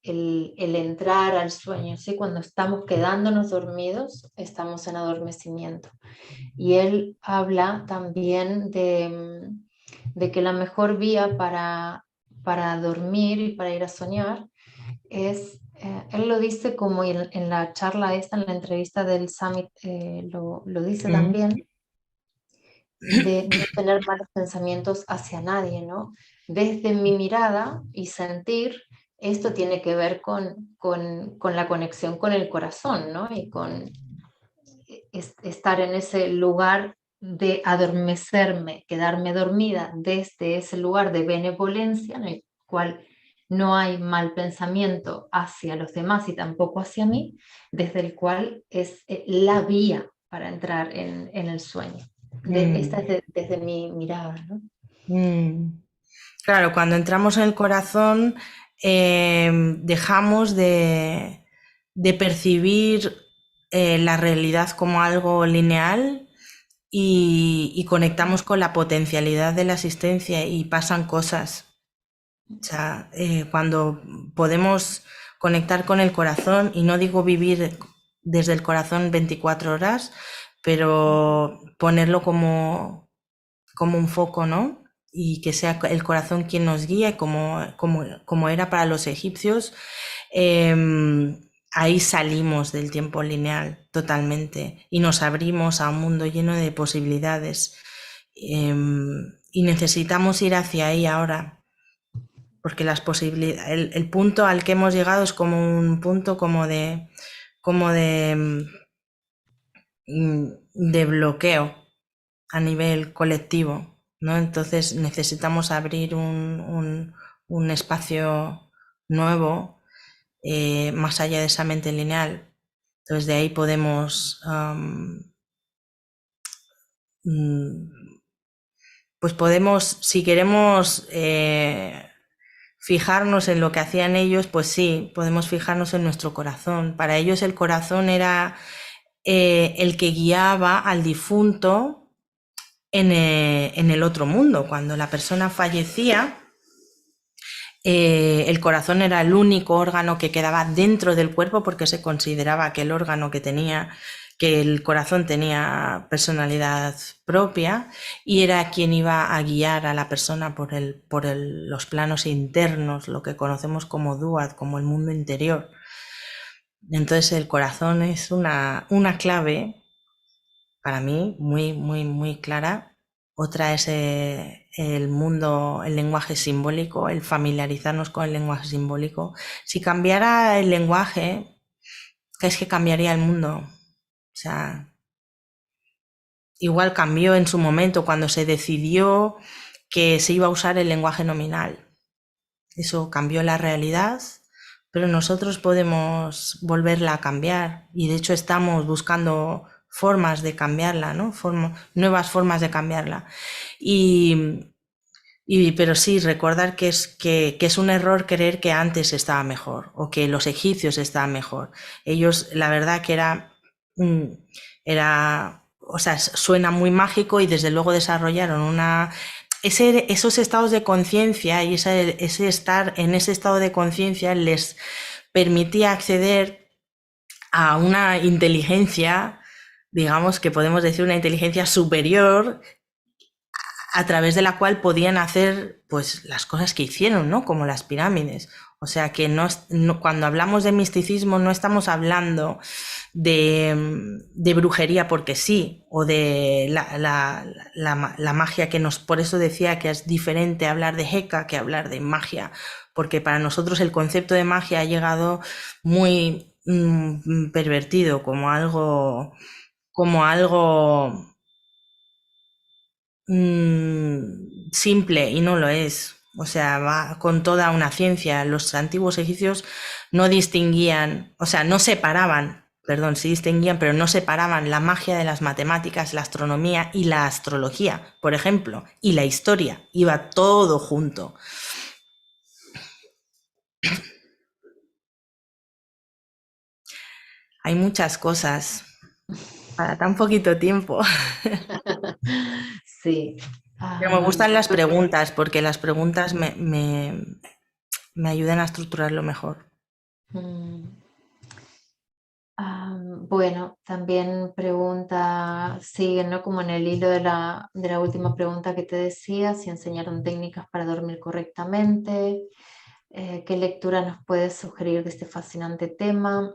el entrar al sueño, ¿sí? Cuando estamos quedándonos dormidos, estamos en adormecimiento. Y él habla también de que la mejor vía para dormir y para ir a soñar es, él lo dice como en la charla esta, en la entrevista del Summit, lo dice Mm. también, de no tener malos pensamientos hacia nadie, ¿no? Desde mi mirada y sentir, esto tiene que ver con la conexión con el corazón, ¿no? Y con estar en ese lugar de adormecerme, quedarme dormida desde ese lugar de benevolencia en el cual no hay mal pensamiento hacia los demás y tampoco hacia mí, desde el cual es la vía para entrar en el sueño. Esta Mm. es desde mi mirada, ¿no? Mm. Claro, cuando entramos en el corazón, dejamos de percibir la realidad como algo lineal y conectamos con la potencialidad de la existencia y pasan cosas. O sea, cuando podemos conectar con el corazón, y no digo vivir desde el corazón 24 horas, pero ponerlo como un foco, ¿no? Y que sea el corazón quien nos guíe, como era para los egipcios, ahí salimos del tiempo lineal totalmente y nos abrimos a un mundo lleno de posibilidades. Y necesitamos ir hacia ahí ahora, porque las posibilidades, el punto al que hemos llegado es como un punto como de bloqueo a nivel colectivo, ¿no? Entonces necesitamos abrir un espacio nuevo, más allá de esa mente lineal. Entonces de ahí podemos, pues podemos, si queremos fijarnos en lo que hacían ellos, pues sí, podemos fijarnos en nuestro corazón. Para ellos el corazón era el que guiaba al difunto en el otro mundo. Cuando la persona fallecía, el corazón era el único órgano que quedaba dentro del cuerpo porque se consideraba que el órgano que el corazón tenía personalidad propia y era quien iba a guiar a la persona por los planos internos, lo que conocemos como Duat, como el mundo interior. Entonces el corazón es una clave para mí muy, muy, muy clara. Otra es el mundo, el lenguaje simbólico, el familiarizarnos con el lenguaje simbólico. Si cambiara el lenguaje, ¿qué es que cambiaría el mundo? O sea, igual cambió en su momento cuando se decidió que se iba a usar el lenguaje nominal. Eso cambió la realidad, pero nosotros podemos volverla a cambiar y de hecho estamos buscando formas de cambiarla, ¿no? Nuevas formas de cambiarla. Pero sí, recordar que es un error creer que antes estaba mejor o que los egipcios estaban mejor. Ellos, la verdad que o sea, suena muy mágico y desde luego desarrollaron esos estados de conciencia y ese estar en ese estado de conciencia les permitía acceder a una inteligencia, digamos que podemos decir una inteligencia superior, a través de la cual podían hacer pues las cosas que hicieron, ¿no? Como las pirámides. O sea que cuando hablamos de misticismo no estamos hablando de brujería porque sí, o de la magia por eso decía que es diferente hablar de Heka que hablar de magia, porque para nosotros el concepto de magia ha llegado muy pervertido, como algo simple, y no lo es. O sea, va con toda una ciencia. Los antiguos egipcios no distinguían, o sea, no separaban, perdón, sí distinguían, pero no separaban la magia de las matemáticas, la astronomía y la astrología, por ejemplo, y la historia. Iba todo junto. Hay muchas cosas para tan poquito tiempo. Sí. Pero me gustan las preguntas porque las preguntas me ayudan a estructurarlo mejor. Mm. Bueno, también pregunta, sigue, ¿no? Como en el hilo de la última pregunta que te decía, si enseñaron técnicas para dormir correctamente, ¿qué lectura nos puedes sugerir de este fascinante tema?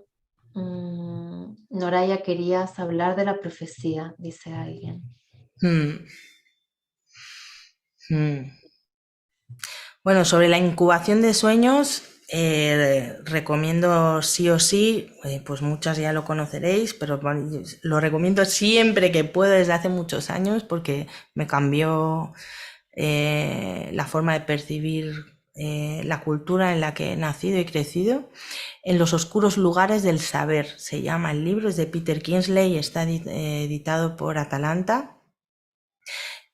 Noraya, querías hablar de la profecía, dice alguien. Mm, mm. Bueno, sobre la incubación de sueños, recomiendo sí o sí, pues muchas ya lo conoceréis, pero bueno, lo recomiendo siempre que puedo desde hace muchos años porque me cambió la forma de percibir la cultura en la que he nacido y crecido. En los oscuros lugares del saber se llama el libro, es de Peter Kingsley, está editado por Atalanta.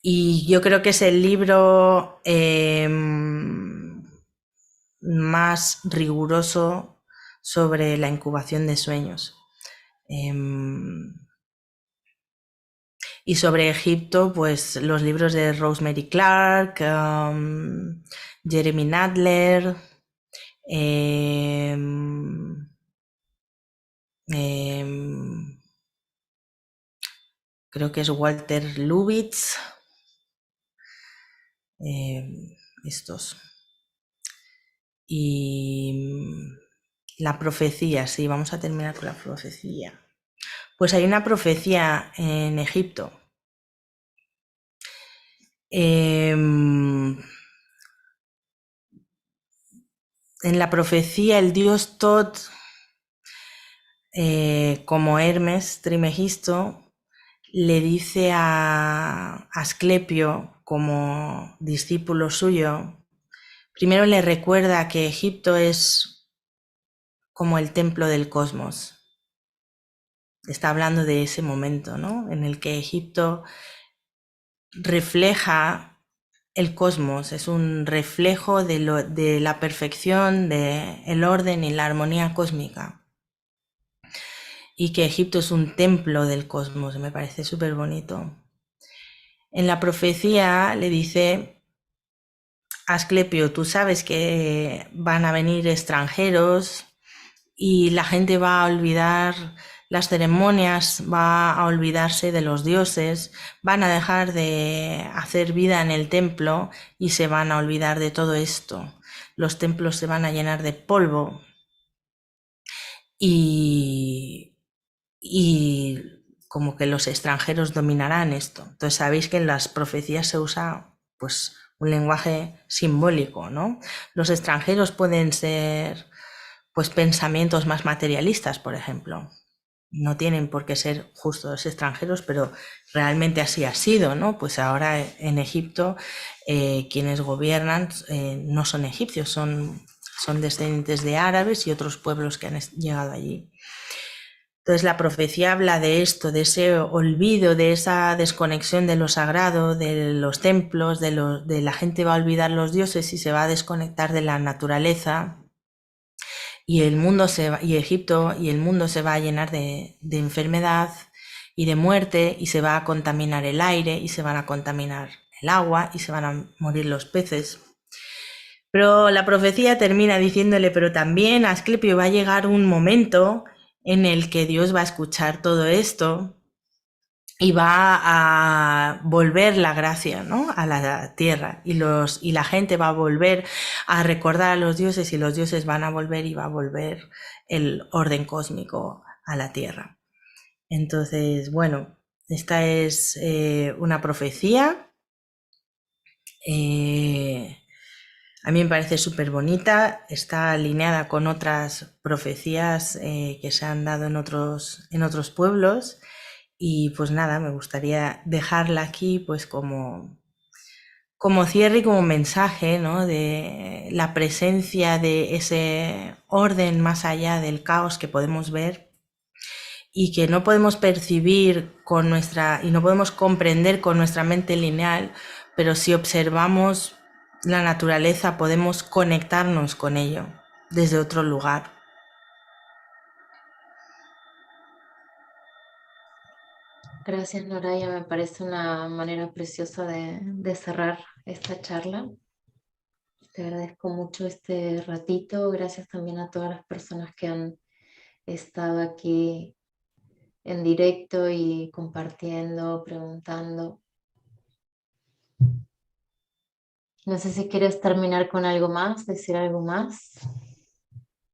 Y yo creo que es el libro más riguroso sobre la incubación de sueños. Y sobre Egipto, pues los libros de Rosemary Clark, Jeremy Nadler, creo que es Walter Lubitz, estos. Y la profecía, sí, vamos a terminar con la profecía. Pues hay una profecía en Egipto. En la profecía el dios Tot, como Hermes Trimegisto, le dice a Asclepio, como discípulo suyo, primero le recuerda que Egipto es como el templo del cosmos. Está hablando de ese momento, ¿no? En el que Egipto refleja el cosmos, es un reflejo de la perfección, del orden y la armonía cósmica. Y que Egipto es un templo del cosmos, me parece súper bonito. En la profecía le dice: Asclepio, tú sabes que van a venir extranjeros y la gente va a olvidar las ceremonias, va a olvidarse de los dioses, van a dejar de hacer vida en el templo y se van a olvidar de todo esto. Los templos se van a llenar de polvo y como que los extranjeros dominarán esto. Entonces sabéis que en las profecías se usa pues un lenguaje simbólico, ¿no? Los extranjeros pueden ser pues pensamientos más materialistas, por ejemplo. No tienen por qué ser justo los extranjeros, pero realmente así ha sido, ¿no? Pues ahora en Egipto quienes gobiernan no son egipcios, son descendientes de árabes y otros pueblos que han llegado allí. Entonces la profecía habla de esto, de ese olvido, de esa desconexión de lo sagrado, de los templos, de la gente va a olvidar los dioses y se va a desconectar de la naturaleza, y el mundo y Egipto y el mundo se va a llenar de enfermedad y de muerte, y se va a contaminar el aire y se van a contaminar el agua y se van a morir los peces. Pero la profecía termina diciéndole: pero también a Asclepio va a llegar un momento en el que Dios va a escuchar todo esto y va a volver la gracia, ¿no?, a la tierra, y la gente va a volver a recordar a los dioses, y los dioses van a volver y va a volver el orden cósmico a la tierra. Entonces, bueno, esta es una profecía. A mí me parece súper bonita, está alineada con otras profecías que se han dado en otros pueblos. Y pues nada, me gustaría dejarla aquí pues como cierre y como mensaje, ¿no?, de la presencia de ese orden más allá del caos que podemos ver y que no podemos percibir y no podemos comprender con nuestra mente lineal, pero si observamos la naturaleza podemos conectarnos con ello desde otro lugar. Gracias, Noraya. Me parece una manera preciosa de cerrar esta charla. Te agradezco mucho este ratito. Gracias también a todas las personas que han estado aquí en directo y compartiendo, preguntando. No sé si quieres terminar con algo más, decir algo más.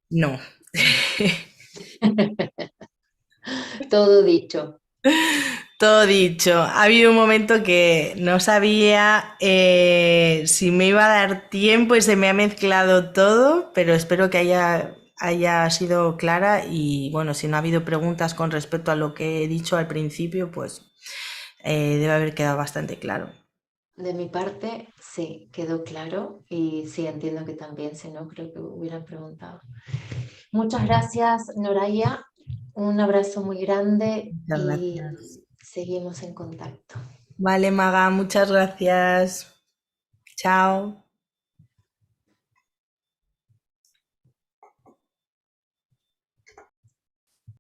No. Todo dicho. Todo dicho. Ha habido un momento que no sabía si me iba a dar tiempo y se me ha mezclado todo, pero espero que haya sido clara y bueno, si no ha habido preguntas con respecto a lo que he dicho al principio, pues debe haber quedado bastante claro. De mi parte, sí, quedó claro y sí, entiendo que también, si no, creo que hubieran preguntado. Muchas gracias, Noraya. Un abrazo muy grande Muchas gracias. y seguimos en contacto. Vale, Maga, muchas gracias. Chao.